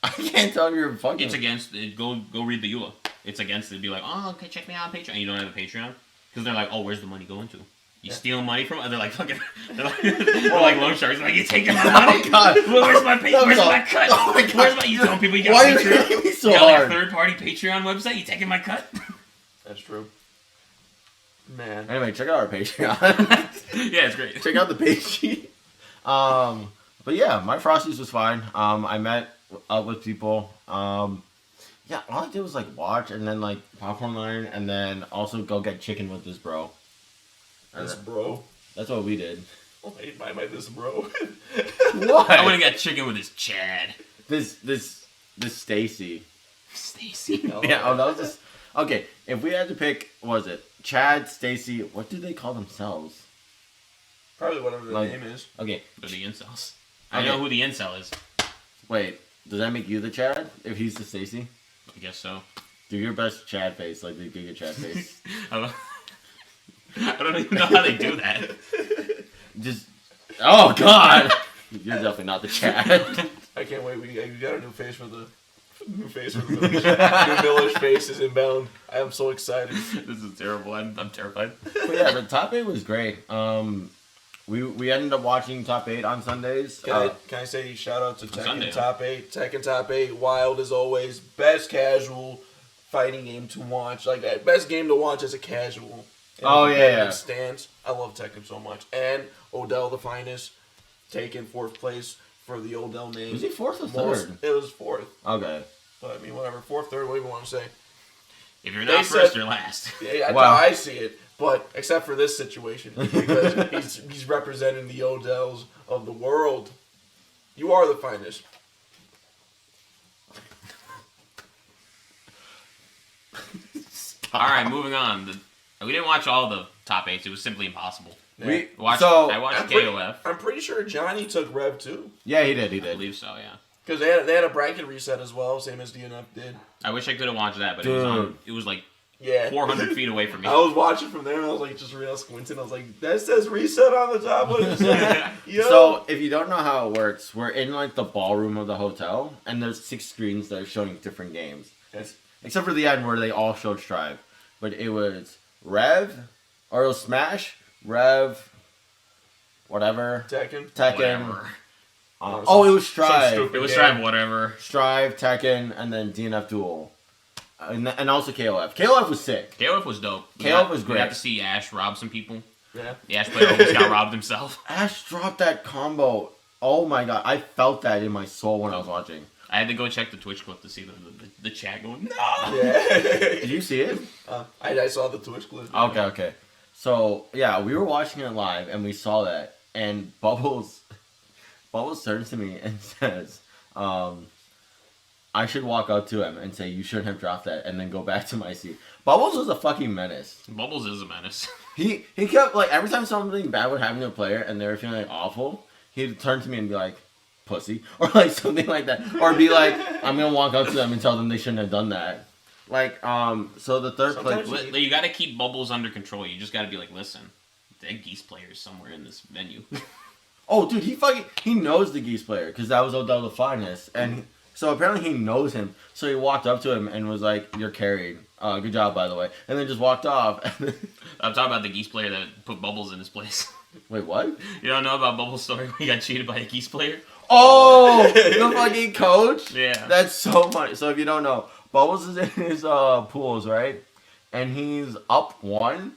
I can't tell you're fucking. It's against it. Go read the EULA. It's against it. Be like, oh, okay, check me out on Patreon. And you don't have a Patreon because they're like, oh, where's the money going to? You steal money from? They're like fucking. They're like loan sharks. Like, you taking my money? Oh God. Where's my Where's my cut? Oh my God. Where's my? You telling people you got Why a are you Patreon? hitting me so You got like a hard? third-party Patreon website. You taking my cut? That's true. Man. Anyway, check out our Patreon. Yeah, it's great. Check out the page sheet. But yeah, my Frosties was fine. I met up with people. Yeah, all I did was like watch and then like popcorn line and then also go get chicken with this bro. This bro. That's what we did. Oh, hey, my this bro. What? I would have got chicken with this Chad. This Stacy. Stacy. Yeah, that was just okay. If we had to pick, what was it Chad, Stacy? What do they call themselves? Probably whatever their Like- name is. Okay, They're the incels. I Okay. know who the incel is. wait. Does that make you the Chad? If he's the Stacy, I guess so. do your best Chad face, like the Giga Chad face. I don't even know how they do that. Just, oh God, you're definitely not the Chad. I can't wait. We got a new face for the village. New village face is inbound. I am so excited. This is terrible. I'm terrified. But yeah, the top 8 was great. We ended up watching top 8 on Sundays. Can I say shout out to Sunday. Tekken Top 8? Tekken Top 8, wild as always. Best casual fighting game to watch. Like, best game to watch as a casual. Oh, yeah. Stands. I love Tekken so much. And Odell the Finest, taking 4th place for the Odell name. Was he 4th or 3rd? It was 4th. Okay. But, I mean, whatever. 4th, 3rd, whatever you want to say. If you're They not first, said- you're last. Yeah, that's Wow. how I see it. But except for this situation, because he's representing the Odells of the world. You are the finest. All right, moving on. We didn't watch all the top 8s. It was simply impossible. Yeah. I watched KOF. I'm pretty sure Johnny took Rev too. Yeah, he did. I believe so, yeah. Because they had a bracket reset as well, same as DNF did. I wish I could have watched that, but Dude. it was like Yeah. 400 feet away from me. I was watching from there and I was like just real squinting. I was like, that says reset on the top. What is that? Yo. So, if you don't know how it works, we're in like the ballroom of the hotel, and there's 6 screens that are showing different games. Yes. Except for the end where they all showed Strive. But it was Rev, or it was Smash, Rev, whatever, Tekken. Tekken. Whatever. Oh, it was Some Strive. stupid- It was Yeah. Strive, whatever. Strive, Tekken, and then DNF Duel. And also KOF. KOF was sick. KOF was dope. KOF was We great. got to see Ash rob some people. Yeah. The Ash player almost got robbed himself. Ash dropped that combo. Oh my god, I felt that in my soul when I was watching. I had to go check the Twitch clip to see the chat going, no! Yeah. Did you see it? I saw the Twitch clip. Okay. So, yeah, we were watching it live, and we saw that, and Bubbles turns to me and says, I should walk up to him and say, you shouldn't have dropped that, and then go back to my seat. Bubbles was a fucking menace. Bubbles is a menace. He kept like every time something bad would happen to a player and they were feeling like awful, he'd turn to me and be like, "Pussy," or like something like that, or be like, "I'm gonna walk up to them and tell them they shouldn't have done that." Like so the third Sometimes place. You got to keep Bubbles under control. You just got to be like, listen, that Geese player is somewhere in this venue. Oh, dude, he knows the Geese player because that was Odell the Finest, and so apparently he knows him. So he walked up to him and was like, "You're carried. Good job, by the way," and then just walked off. I'm talking about the Geese player that put Bubbles in his place. Wait, what? You don't know about Bubbles' story? He got cheated by a Geese player. Oh, the fucking coach. Yeah. That's so funny. So if you don't know, Bubbles is in his pools, right? And he's up one.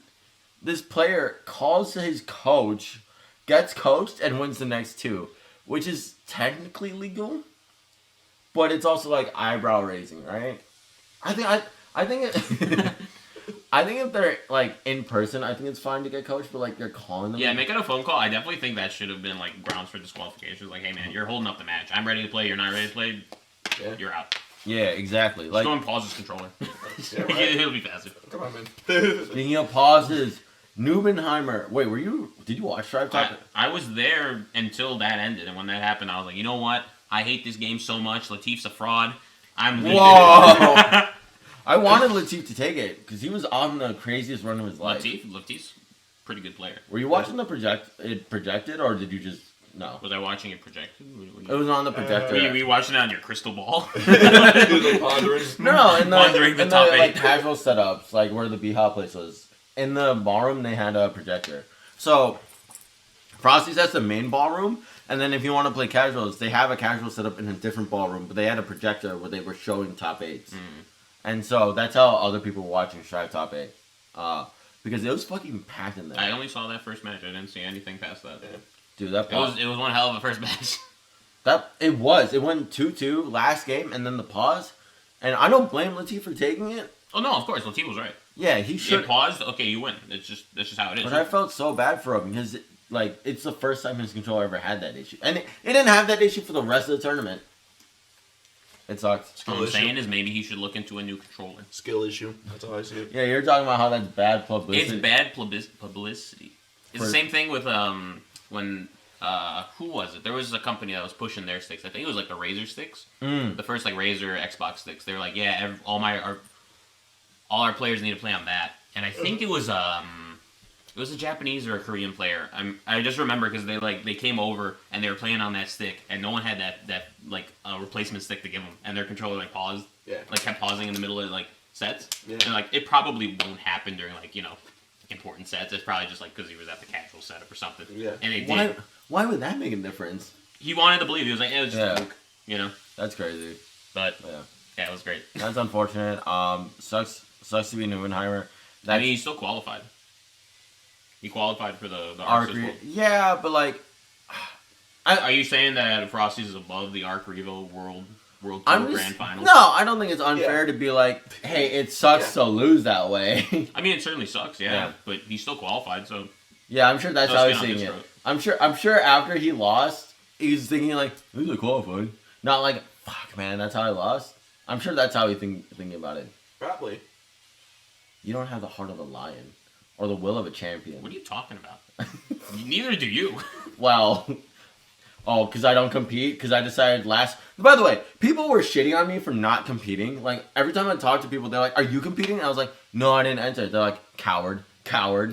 This player calls to his coach, gets coached, and wins the next two, which is technically legal, but it's also like eyebrow raising, right? I think it. I think if they're like in person, I think it's fine to get coached, but like you're calling them. Yeah, making a phone call. I definitely think that should have been like grounds for disqualification. Like, hey man, you're holding up the match. I'm ready to play. You're not ready to play. Yeah. You're out. Yeah, exactly. Just Like go and pause his controller. Yeah, right. He'll be faster. Come on, man. speaking of pauses, Nubenheimer. Wait, did you watch Drive Top? I was there until that ended, and when that happened, I was like, you know what? I hate this game so much. Latif's a fraud. I'm leaving. Whoa! I wanted Latif to take it because he was on the craziest run of his life. Latif's a pretty good player. Were you watching the projected, or did you just no? Was I watching it projected? It was on the projector. Were you watching it on your crystal ball? Pondering. No, in Pondering the the top like eight. casual setups, like where the B-Hop place was. In the ballroom, they had a projector. So, Frosty's that's the main ballroom, and then if you want to play casuals, they have a casual setup in a different ballroom, but they had a projector where they were showing top eights. And so that's how other people were watching Strive Top 8. Because it was fucking packed in there. I only saw that first match. I didn't see anything past that. Yeah. Dude, that It was one hell of a first match. It went 2-2 last game, and then the pause. And I don't blame Latif for taking it. Oh no, of course, Latif was right. Yeah, he should. It paused. Okay, you win. That's just how it is. But I felt so bad for him because it's the first time his controller ever had that issue, and it didn't have that issue for the rest of the tournament. It sucks. What I'm saying is maybe he should look into a new controller. Skill issue. That's how I see it. Yeah, you're talking about how that's bad publicity. It's bad publicity. It's the same thing with when who was it? There was a company that was pushing their sticks. I think it was like the Razer sticks. The first like Razer Xbox sticks. They were like, yeah, all our players need to play on that. And I think it was a Japanese or a Korean player. I just remember because they came over and they were playing on that stick and no one had that like replacement stick to give them, and their controller like paused. Yeah. Like kept pausing in the middle of like sets. Yeah. And like it probably won't happen during like important sets. It's probably just like because he was at the casual setup or something. Yeah. And they did. Why would that make a difference? He wanted to believe. He was like, it was just a fluke, That's crazy. But Yeah, it was great. that's unfortunate. Sucks to be Neuenheimer. I mean, he still qualified. He qualified for the Arc as well. Yeah, but like, Are you saying that Frosty's is above the Arc Revo World Tour Grand Finals? No, I don't think it's unfair to be like, hey, it sucks to lose that way. I mean, it certainly sucks, yeah. But he still qualified, so Yeah, I'm sure that's Let's how be he's honest, seeing it. bro. I'm sure after he lost, he's thinking like, who's qualified? Not like, fuck, man, that's how I lost. I'm sure that's how he's thinking about it. Probably. You don't have the heart of a lion or the will of a champion. what are you talking about? Neither do you. Well, because I don't compete, because I decided last... By the way, people were shitting on me for not competing. Like, every time I talk to people, they're like, are you competing? And I was like, no, I didn't enter. They're like, coward.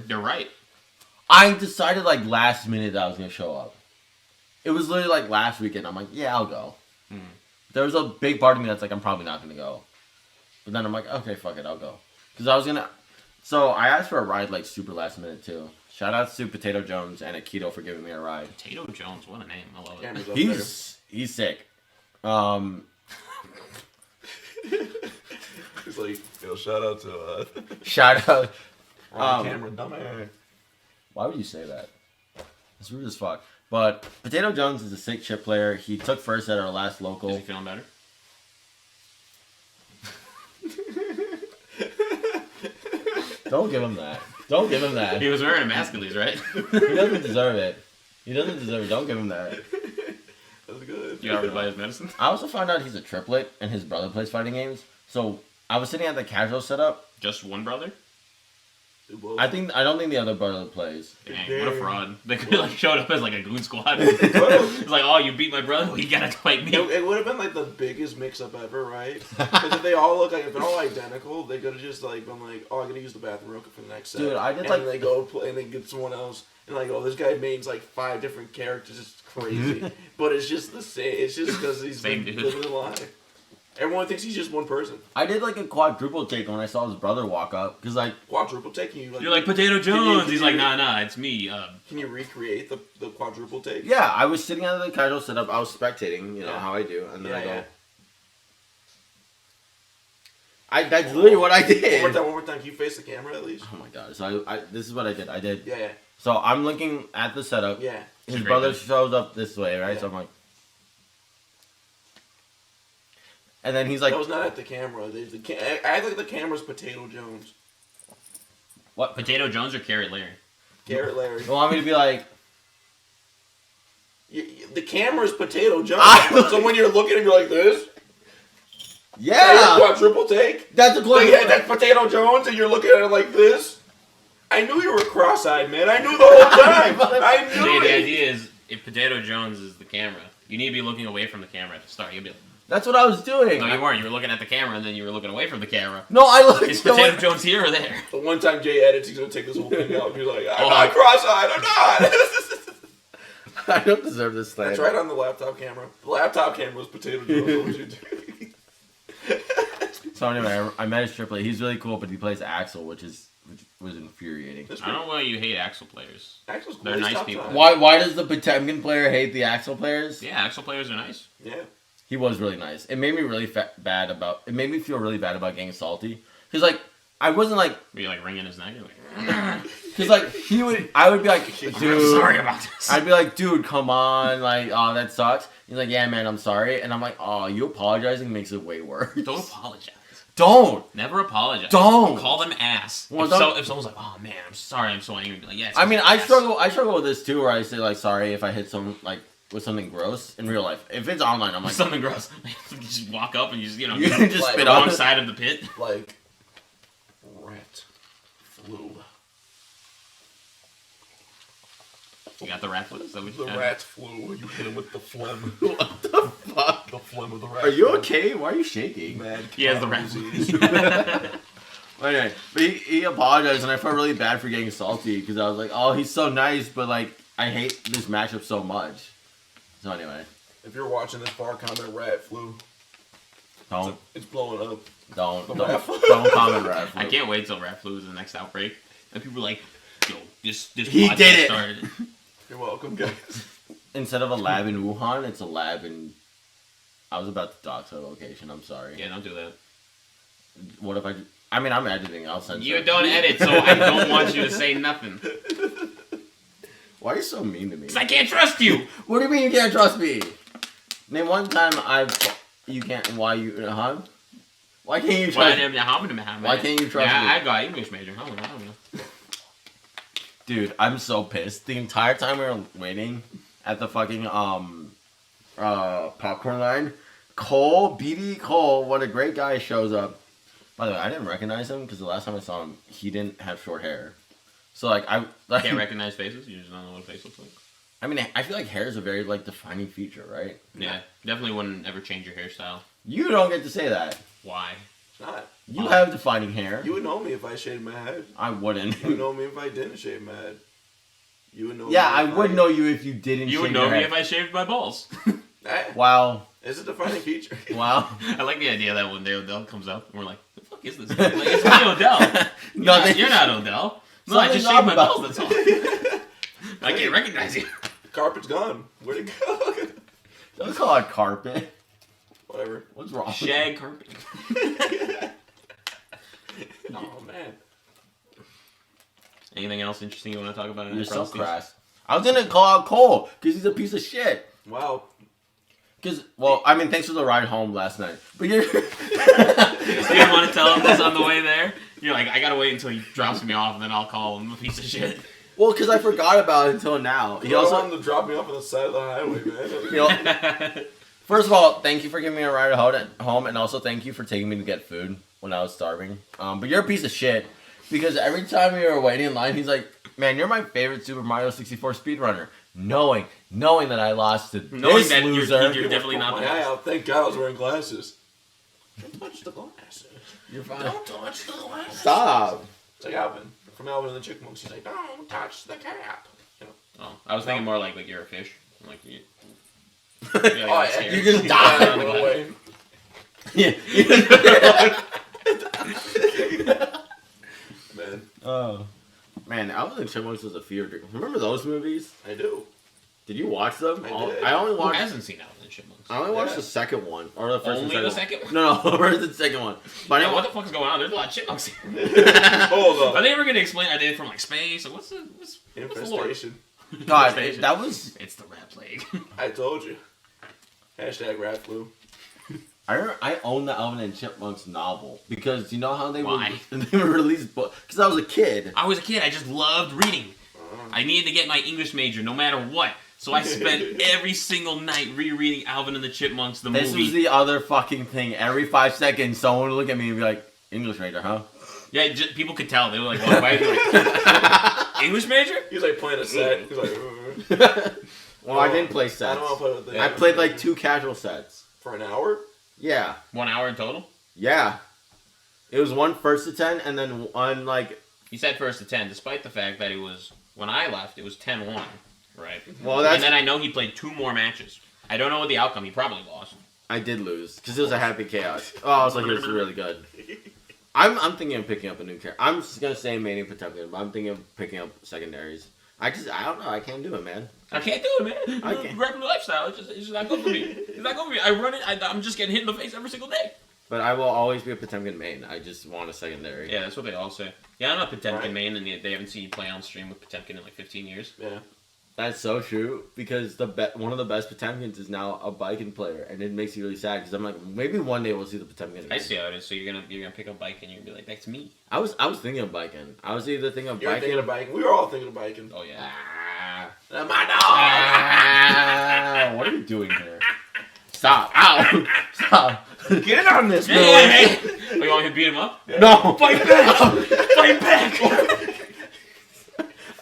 You're right. I decided, like, last minute that I was going to show up. It was literally, like, last weekend. I'm like, yeah, I'll go. There was a big part of me that's like, I'm probably not going to go. But then I'm like, okay, fuck it, I'll go. Because I was going to... So, I asked for a ride, like, super last minute, too. Shout out to Potato Jones and Akito for giving me a ride. Potato Jones, what a name. I love it. Camera's up He's sick. He's like, yo, shout out to Shout out. on camera, dumbass. Why would you say that? It's rude as fuck. But Potato Jones is a sick chip player. He took first at our last local. Is he feeling better? Don't give him that. Don't give him that. He was wearing a mask at least, right? He doesn't deserve it. He doesn't deserve it. Don't give him that. That's good. You offered to buy his medicine? I also found out he's a triplet and his brother plays fighting games. So I was sitting at the casual setup. Just one brother? Do both. I don't think the other brother plays. Dang, what a fraud. They could like showed up as like a goon squad. Could've. It's like, oh, you beat my brother, well, you gotta fight me. It would have been like the biggest mix-up ever, right? Because if they all look like, if they're all identical, they could have just like been like, oh, I gotta use the bathroom real quick for the next set. Dude, I did and like. then they go play and they get someone else, and like, oh, this guy means like 5 different characters. It's crazy, but it's just the same. It's just because he's Same been dude. living a lie. Everyone thinks he's just one person. I did like a quadruple take when I saw his brother walk up, cause like Quadruple take. Can you like? You're like Potato Jones. He's like, nah, it's me. Can you recreate the quadruple take? yeah, I was sitting at the casual setup, I was spectating, you know how I do, and then I go. That's literally what I did. One more time. Can you face the camera at least? Oh my god! So I this is what I did. I did. Yeah. So I'm looking at the setup. Yeah. His brother shows up this way, right? Yeah. So I'm like, and then he's like, that was not at the camera. I act like the camera's Potato Jones. "What? Potato Jones or Carrot Larry? Carrot Larry. You want me to be like?" The camera's Potato Jones. So when you're looking at him, you're like this. Yeah, Quadruple take. that's a close. That's Potato Jones, and you're looking at it like this. I knew you were cross-eyed, man. I knew the whole time. I knew The it. idea is, if Potato Jones is the camera, you need to be looking away from the camera at the start. You'll be like, That's what I was doing. no, you weren't. You were looking at the camera, and then you were looking away from the camera. No, I looked. Is Potato Jones here or there? The one time Jay edits, he's gonna take this whole thing out. He's like, I'm not cross-eyed. I'm not. I don't deserve this thing. That's right on the laptop camera. The laptop camera was Potato Jones. What would you do? So anyway, I met his triplet. He's really cool, but he plays Axel, which was infuriating. I don't know why you hate Axel players. Axel's cool. They're He's nice top people. time. Why does the Potemkin player hate the Axel players? Yeah, Axel players are nice. Yeah. He was really nice. It made me really bad about. It made me feel really bad about getting salty. Cause like I wasn't like. Were you like wringing his neck? You're like, Cause like I would be like, dude. I'm sorry about this. I'd be like, dude, come on, like, oh, that sucks. He's like, yeah, man, I'm sorry. And I'm like, oh, you apologizing makes it way worse. Don't apologize. Don't. Never apologize. Don't. Call them ass. Well, if someone's like, oh man, I'm sorry, I'm so angry, be like, yeah. I mean, ass. I struggle with this too, where I say like, sorry if I hit some like with something gross in real life. If it's online, I'm like, Something gross. You just walk up and you just, you can just like, spit the on wrong it. side of the pit. Like rat flu. You got the rat foot? Is that what you The have? rat flu. You hit him with the phlegm. What the fuck? The phlegm of the rat. Are you flu. okay? Why are you shaking? Mad He has the cow rat disease. Anyway, but he apologized, and I felt really bad for getting salty because I was like, oh, he's so nice, but like I hate this matchup so much. So anyway, If you're watching this far, comment rat flu. don't It's blowing up. don't The don't, rat flu. don't comment rat flu. I can't wait till rat flu is the next outbreak. And people are like, yo, this He podcast did it. started. You're welcome, guys. Instead of a lab in Wuhan, it's a lab in. I was about to dox our location. I'm sorry. Yeah, don't do that. What if I mean, I'm editing. I'll send. You don't edit, so I don't want you to say nothing. Why are you so mean to me? 'Cause I can't trust you. What do you mean you can't trust me? Name one time you can't. Why you? Huh? Why can't you trust? Why can't you trust me? I got English major. I don't know. Dude, I'm so pissed. The entire time we were waiting at the fucking popcorn line, BD Cole, what a great guy, shows up. By the way, I didn't recognize him because the last time I saw him, he didn't have short hair. So like I Can't recognize faces. You just don't know what a face looks like. I mean, I feel like hair is a very like defining feature, right? Yeah, definitely wouldn't ever change your hairstyle. You don't get to say that. Why? It's not. You have defining hair. You would know me if I shaved my head. I wouldn't. You would know me if I didn't shave my head. You would know. Yeah, me I if would know you if you didn't. You shave would know your me head. if I shaved my balls. Wow. It's a defining feature. Wow. I like the idea that when Odell comes up, we're like, "The fuck is this?" Like, it's me, Odell. You're not Odell. No, I just Something's shaved my up balls. That's all. I can't recognize you. The carpet's gone. Where'd it go? Don't call it carpet. Whatever. What's wrong? Shag carpet. Oh man. Anything else interesting you want to talk about? You're so crass. I was gonna call out Cole because he's a piece of shit. Wow. Because, well, I mean, thanks for the ride home last night. But you're. You didn't want to tell him this on the way there? You're like, I gotta wait until he drops me off and then I'll call him a piece of shit. Well, because I forgot about it until now. He You also also. wanted to drop me off on the side of the highway, man. You know, first of all, thank you for giving me a ride home, and also thank you for taking me to get food when I was starving. But you're a piece of shit. because every time we were waiting in line, he's like, "Man, you're my favorite Super Mario 64 speedrunner." Knowing that I lost to Knowing this that loser. you're definitely not the my eye best. out. Thank God I was wearing glasses. Don't touch the glasses. You're fine. Don't touch the glasses. Stop. It's like Alvin from Alvin and the Chipmunks. He's like, don't touch the cap. You know? Oh, I was thinking more like you're a fish. Like you. You just die. Go away. Yeah. Man, Oh. Man, Alvin and the Chipmunks was a fever dream. Remember those movies? I do. Did you watch them? I did. I only Who watched. hasn't seen Alvin and Chipmunks? I only watched Yeah. the second one, or the first. Only and the second second one? No, where's the second one? But I Yeah, didn't what the fuck is going on? There's a lot of chipmunks here. Hold Are on. they ever gonna explain? Are they from like space? Or what's the lore? Infestation. God, Infestation. that was. It's the rat plague. I told you. Hashtag rat flu. I own the Alvin and Chipmunks novel because you know how they Why? would they would release books because I was a kid. I was a kid. I just loved reading. I needed to get my English major no matter what. So I spent every single night rereading Alvin and the Chipmunks, the This movie. was the other fucking thing. Every 5 seconds, someone would look at me and be like, "English major, huh?" Yeah, people could tell. They were like, "Why are you like English major?" He's like playing a set. He's like, Well, I didn't play I sets. don't want to play with the I played like 2 casual sets. for an hour. Yeah, 1 hour in total. yeah. It was one first to 10, and then one like. He said first to 10, despite the fact that it was when I left, it was 10-1, right? Well, that's. And then I know he played 2 more matches. I don't know what the outcome. He probably lost. I did lose because it was a happy chaos. Oh, I was like, it was really good. I'm thinking of picking up a new character. I'm just gonna say Manny Potemkin, but I'm thinking of picking up secondaries. I don't know. I can't do it, man. I can't do it, man. I can't. Grappling lifestyle. It's just not good for me. It's not good for me. I run it. I'm just getting hit in the face every single day. But I will always be a Potemkin main. I just want a secondary. Yeah, that's what they all say. Yeah, I'm a Potemkin Right. main, and they haven't seen you play on stream with Potemkin in like 15 years. Yeah. That's so true because one of the best Potemkins is now a Viking player, and it makes me really sad because I'm like, maybe one day we'll see the Potemkin again. I see how it is. So you're gonna pick up bike and you're gonna be like, that's me. I was thinking of Viking. I was either thinking of You're Viking. thinking of biking. We were all thinking of biking. Oh yeah. My dog. Ah, what are you doing here? Stop! Ow! Stop! Get on this, Hey, hey, hey. Oh, you want me to beat him up? No! Fight back! Fight back!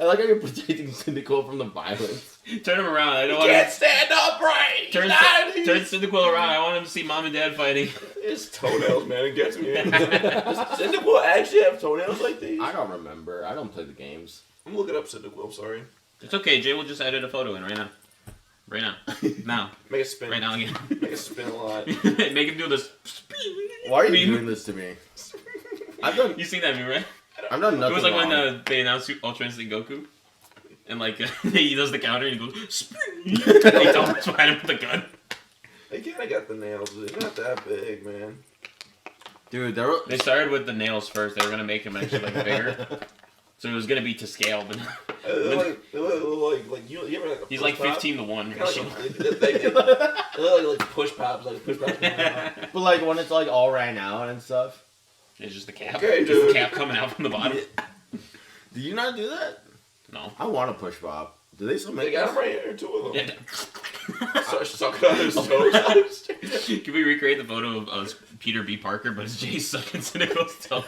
I like how you're protecting Cyndaquil from the violence. Turn him around. I don't want Can't to stand upright. turn Cyndaquil around. I want him to see mom and dad fighting. His toenails, man. It gets me. Does Cyndaquil actually have toenails like these? I don't remember. I don't play the games. I'm looking up Cyndaquil. Sorry. It's okay. Jay will just edit a photo in right now. Right now. Now. Make it spin. Right now again. Make it spin a lot. Make him do this. Why are you Meme. doing this to me? I've done You seen that meme, right? I've done It nothing. was like when wrong. they announced Ultra Instinct Goku. And like, he does the counter and he goes, spring! He dumps behind him with the gun. They kind of got the nails. They're not that big, man. Dude, there were. They started with the nails first. They were going to make him actually like bigger. So it was going to be to scale, but They look like you ever like a he's push like pop? 15 to 1. Kinda they look like push pops, like push pops. But like when it's like all ran out and stuff. It's just the cap. Okay, just the dude. cap coming out from the bottom. Do you not do that? No. I want a push pop. Do they still They make got them? them right here, 2 of them. Yeah. Start sucking on his toes. Can we recreate the photo of Peter B. Parker, but it's Jay sucking Cynical's toes?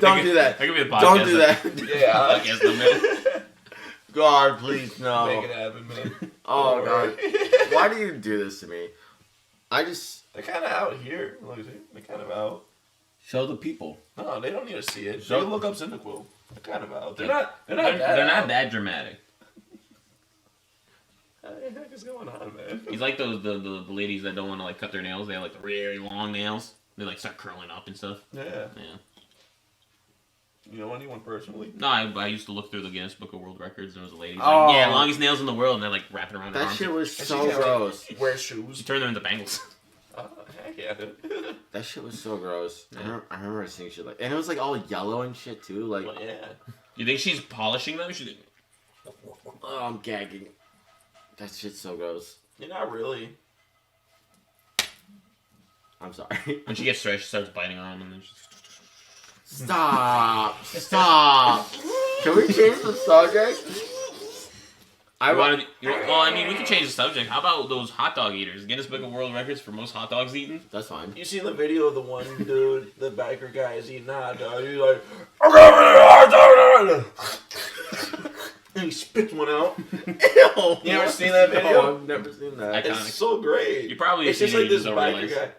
Don't do that. That could be a podcast. Don't do that. Yeah. Podcast thumbnail. God, please no. Make it happen, man. Oh god. Why do you do this to me? I just They're kind of out here. Look, see? They're kind of out. show the people. No, they don't need to see it. So- They can look up Cyndaquil. They're kind of out. They're not They're that not out. that dramatic. What the heck is going on, man? He's like those the ladies that don't want to like cut their nails. They have like the really long nails. They like start curling up and stuff. Yeah. Yeah. You know anyone personally? No, I used to look through the Guinness Book of World Records and there was a lady who's Oh. like, yeah, longest nails in the world, and they're like wrapping around their That arms. shit was And so she can't, gross. like, wear She shoes. turned them into bangles. Oh, heck yeah. That shit was so gross. Yeah. I remember seeing shit like, and it was like all yellow and shit too. Like, Well, yeah. You think she's polishing them? She's oh, I'm gagging. That shit's so gross. You're not really. I'm sorry. when she gets stressed, she starts biting on them, and then she's Stop! Stop! Can we change the subject? Well, I mean, we can change the subject. How about those hot dog eaters? Guinness Book of World Records for most hot dogs eaten? That's fine. You seen the video of the one dude, the biker guy, is eating a hot dog. He's like, I'm gonna eat a hot dog! And he spits one out. Ew, You ever seen that video? No, I've never seen that. Iconic. It's so great. You probably It's seen just it like this in biker guy.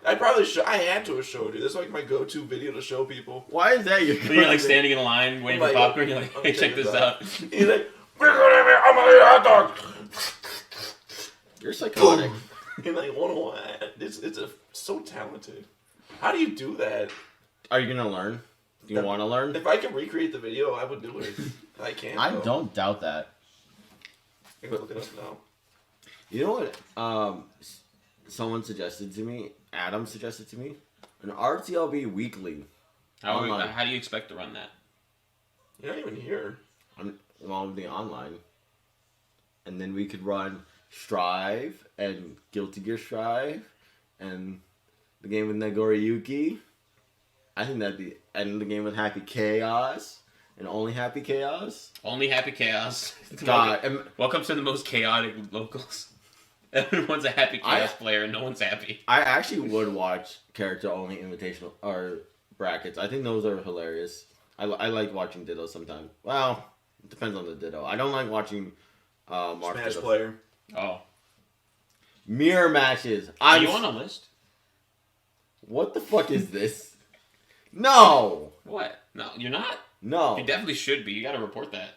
I had to have showed you. This is like my go-to video to show people. Why is that your? So you're like standing in a line waiting for popcorn. You're like, hey, check this out. He's like, I'm gonna eat a hot dog. You're psychotic. And like, it's so talented. How do you do that? Are you gonna learn? Do you want to learn? If I can recreate the video, I would do it. I can't. I though. don't doubt that. I'm gonna look it up now. You know what? Someone suggested to me. Adam suggested to me an RTLB weekly. How Online. do you expect to run that? You're not even here. Well, the online, and then we could run Strive and Guilty Gear Strive and the game with Nagoriyuki. I think that'd be and the game with Happy Chaos and only Happy Chaos. Only Happy Chaos. God, Welcome to the most chaotic locals. Everyone's a Happy Chaos player and no one's happy. I actually would watch character only invitational or brackets. I think those are hilarious. I like watching Ditto sometimes. Well, it depends on the Ditto. I don't like watching Mark Smash Ditto. player. Oh. Mirror matches. Are you on a list? What the fuck is this? No! What? No, you're not? No. You definitely should be. You gotta report that.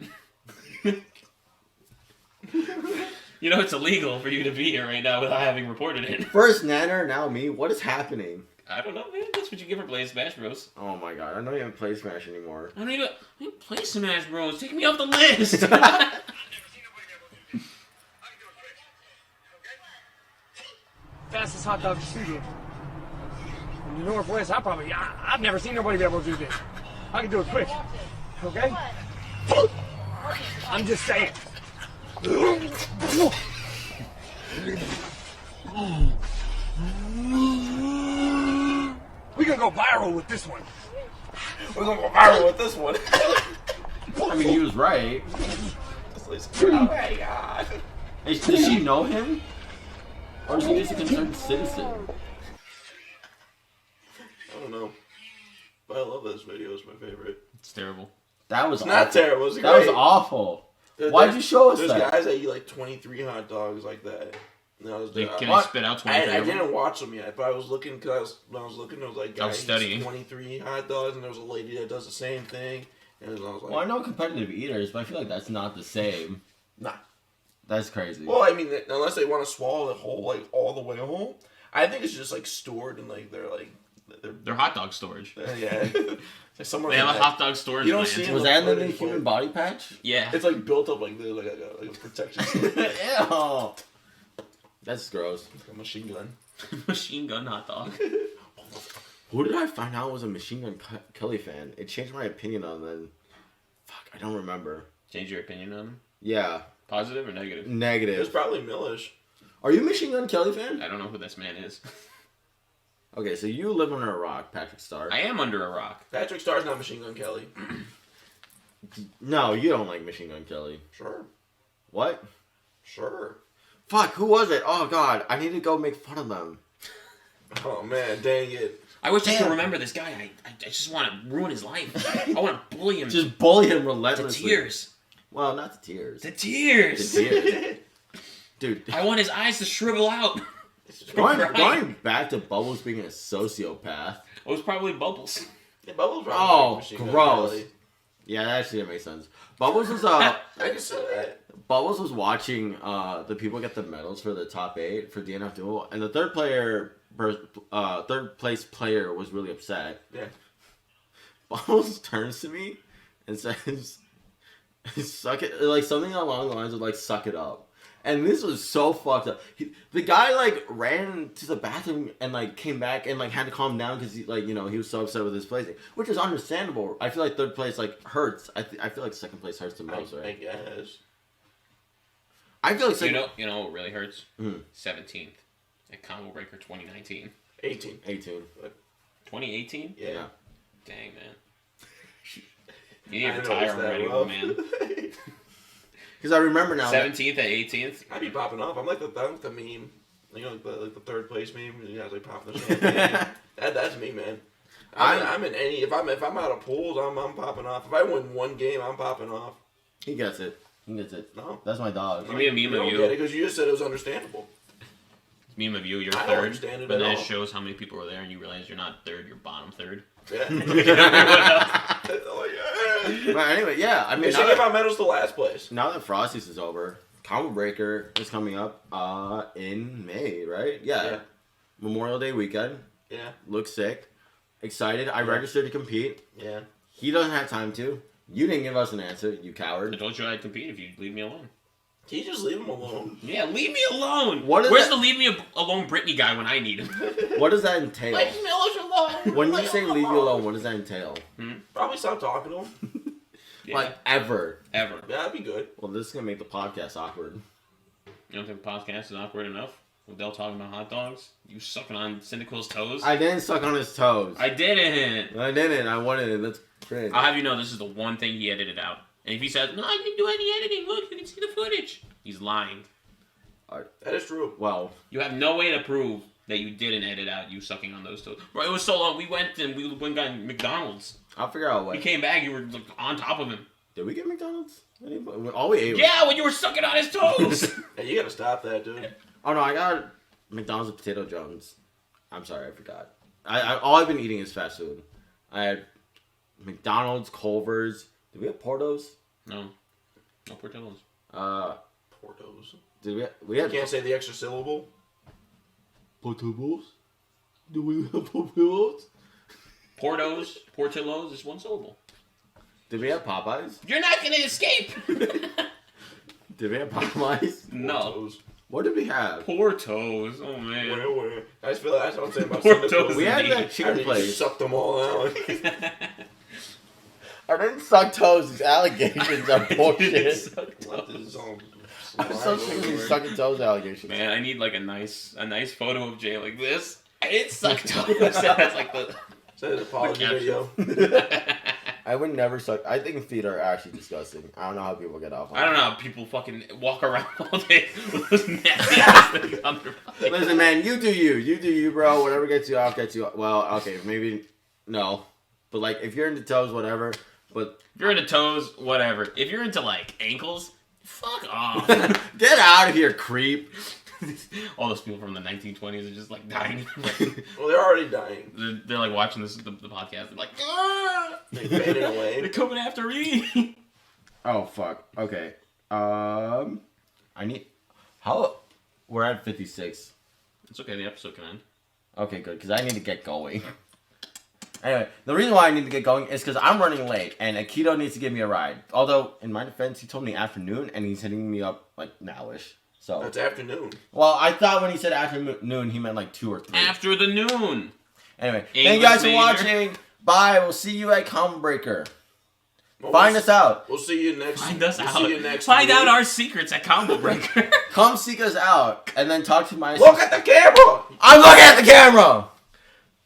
You know it's illegal for you to be here right now without having reported it. First Nanner, now me. What is happening? I don't know, man. That's what you get for playing Smash Bros. Oh my god, I don't even play Smash anymore. I don't even play Smash Bros. Take me off the list. Fastest hot dog studio. In the Northwest, I've never seen nobody be able to do this. I can do it quick. Okay? I'm just saying. We gonna go viral with this one. We're gonna go viral with this one. I mean, he was right. Oh my god. Does she know him? Or is he just a concerned citizen? I don't know. But I love this video. It's my favorite. It's terrible. That was It's not awful. terrible. It's That great. was awful. Why'd you show us There's that? guys that eat like 23 hot dogs like that. And I was Like, can I, I spit out 23 I of them? didn't watch them yet, but I was looking because when I was looking, there was like I was guys studying. eats 23 hot dogs, and there was a lady that does the same thing, and I was like, Well, I know competitive eaters, but I feel like that's not the same. nah. That's crazy. Well, I mean, unless they want to swallow the whole like all the way home, I think it's just like stored in like They're hot dog storage. yeah. Like somewhere They have a in hot dog storage You don't plant. see it. was that in the human body patch? Yeah. It's like built up like this, like a protection system. Ew. That's gross. Like a machine gun. Machine gun hot dog. Who did I find out was a Machine Gun Kelly fan? It changed my opinion on them. Fuck, I don't remember. Change your opinion on them? Yeah, Positive or negative? It's negative. probably Millish. Are you a Machine Gun Kelly fan? I don't know who this man is. Okay, so you live under a rock, Patrick Starr. I am under a rock. Patrick Starr's not Machine Gun Kelly. No, you don't like Machine Gun Kelly. Sure. What? Sure. Fuck, who was it? Oh god, I need to go make fun of them. Oh man, dang it. I wish I Damn. could remember this guy. I just want to ruin his life. I want to bully him Just bully him to relentlessly. tears. Well, not to tears. To tears. To tears. Dude, I want his eyes to shrivel out. going back to Bubbles being a sociopath. It was probably Bubbles. Yeah, Bubbles Oh, Machine Gun gross. Kelly. Yeah, that actually makes sense. Bubbles was I just said that. Bubbles was watching the people get the medals for the top 8 for DNF Duel, and the third place player was really upset. Yeah. Bubbles turns to me and says, "Suck it," like something along the lines of like "suck it up." And this was so fucked up. The guy like ran to the bathroom and like came back and like had to calm down because he was so upset with his placing, which is understandable. I feel like third place like hurts. I feel like second place hurts the most, I right? guess. I feel like second, You know what really hurts? Mhm. 17th at Combo Breaker 2019. 18. 18. 2018? Yeah. Dang, man. You need to I know, retire it's that already, rough. man. Because I remember now. 17th and 18th. I'd be popping off. I'm like the meme. You know, like the third place meme. You guys like popping the champagne. That's me, man. I'm in any. If I'm out of pools, I'm popping off. If I win one game, I'm popping off. He gets it. He gets it. No, That's my dog. Give me a meme of you. Get it because you just said it was understandable. Meme of you, you're I don't third. understand it But at then it all. shows how many people were there, and you realize you're not third, you're bottom third. Yeah. Oh, yeah. But anyway, yeah. I They mean, should give out medals to last place. now that Frosty's is over, Combo Breaker is coming up in May, right? Yeah. Memorial Day weekend. Yeah. Looks sick. Excited. I registered to compete. Yeah. He doesn't have time to. You didn't give us an answer, you I coward. told you I'd compete if you'd leave me alone. Can you just leave him alone? Yeah, leave me alone. What is Where's that- the leave me alone Britney guy when I need him? What does that entail? Leave me alone. When you say leave you alone, what does that entail? Probably stop talking to him. Yeah, Like, ever. ever. Yeah, that'd be good. Well, this is going to make the podcast awkward. You don't think the podcast is awkward enough? Odell talking about hot dogs? You sucking on Cynical's toes? I didn't suck on his toes. I didn't. I didn't. I wanted it. That's crazy. I'll have you know this is the one thing he edited out. And if he says, no, I didn't do any editing, look, you can see the footage. He's lying. That is true. Well, You have no way to prove that you didn't edit out you sucking on those toes. Bro, it was so long. We went and we went got McDonald's. I'll figure out a We way. came back, you were like, on top of him. Did we get McDonald's? All we ate was... Yeah, when you were sucking on his toes. Hey, you gotta stop that, dude. Oh, no, I got McDonald's with Potato Jones. I'm sorry, I forgot. All I've been eating is fast food. I had McDonald's, Culver's. Did we have Portos? No. No Portillo's. Portos. Did we You had can't say the extra syllable. Portos? Do we have Portos? Portillo's is one syllable. Did we have Popeyes? You're not gonna escape. Did we have Popeyes? No. Portos. What did we have? Portos. Oh man. Where? I just feel that's what I'm saying about Portos. Cynical. We had Indeed. that I chicken mean, place. sucked them all out. I didn't suck toes. These allegations are bullshit. What is all I'm so sick of these sucking toes allegations. Man, I need like a nice photo of Jay like this. I didn't suck toes. That's like the. Say an apology caption. video. I would never suck. I think feet are actually disgusting. I don't know how people get off on I don't it. know how people fucking walk around all day with those nasty ass things on their body. Listen, man, you do you. You do you, bro. Whatever gets you off, gets you off. Well, okay, maybe no. But, like, if you're into toes, whatever. But If you're into toes, whatever. If you're into like ankles, fuck off. get out of here, creep. All those people from the 1920s are just like dying. Well, they're already dying. they're like watching the podcast and like, ah! They faded They're away. coming after me. Oh, fuck. Okay. I need... How... We're at 56. It's okay, the episode can end. Okay, good, because I need to get going. Anyway, the reason why I need to get going is because I'm running late, and Aikido needs to give me a ride. Although, in my defense, he told me afternoon, and he's hitting me up, like, nowish. So... That's afternoon. Well, I thought when he said afternoon, he meant, like, 2 or 3. After the noon. Anyway, English thank you guys for major. watching. Bye. We'll see you at Combo Breaker. Well, Find us out. We'll see you next. Find us we'll out. See you next Find week. out our secrets at Combo Breaker. Come seek us out, and then talk to my... Look at the camera. I'm looking at the camera!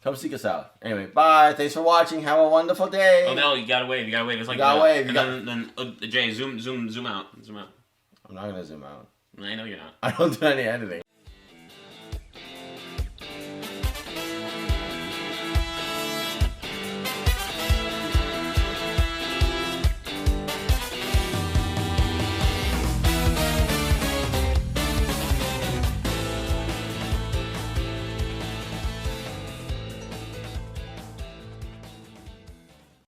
Come seek us out. Anyway, bye. Thanks for watching. Have a wonderful day. Oh no, you gotta wave. It's like You gotta wave, you And then Jay, zoom out. I'm not going to zoom out. I know you're not. I don't do any editing.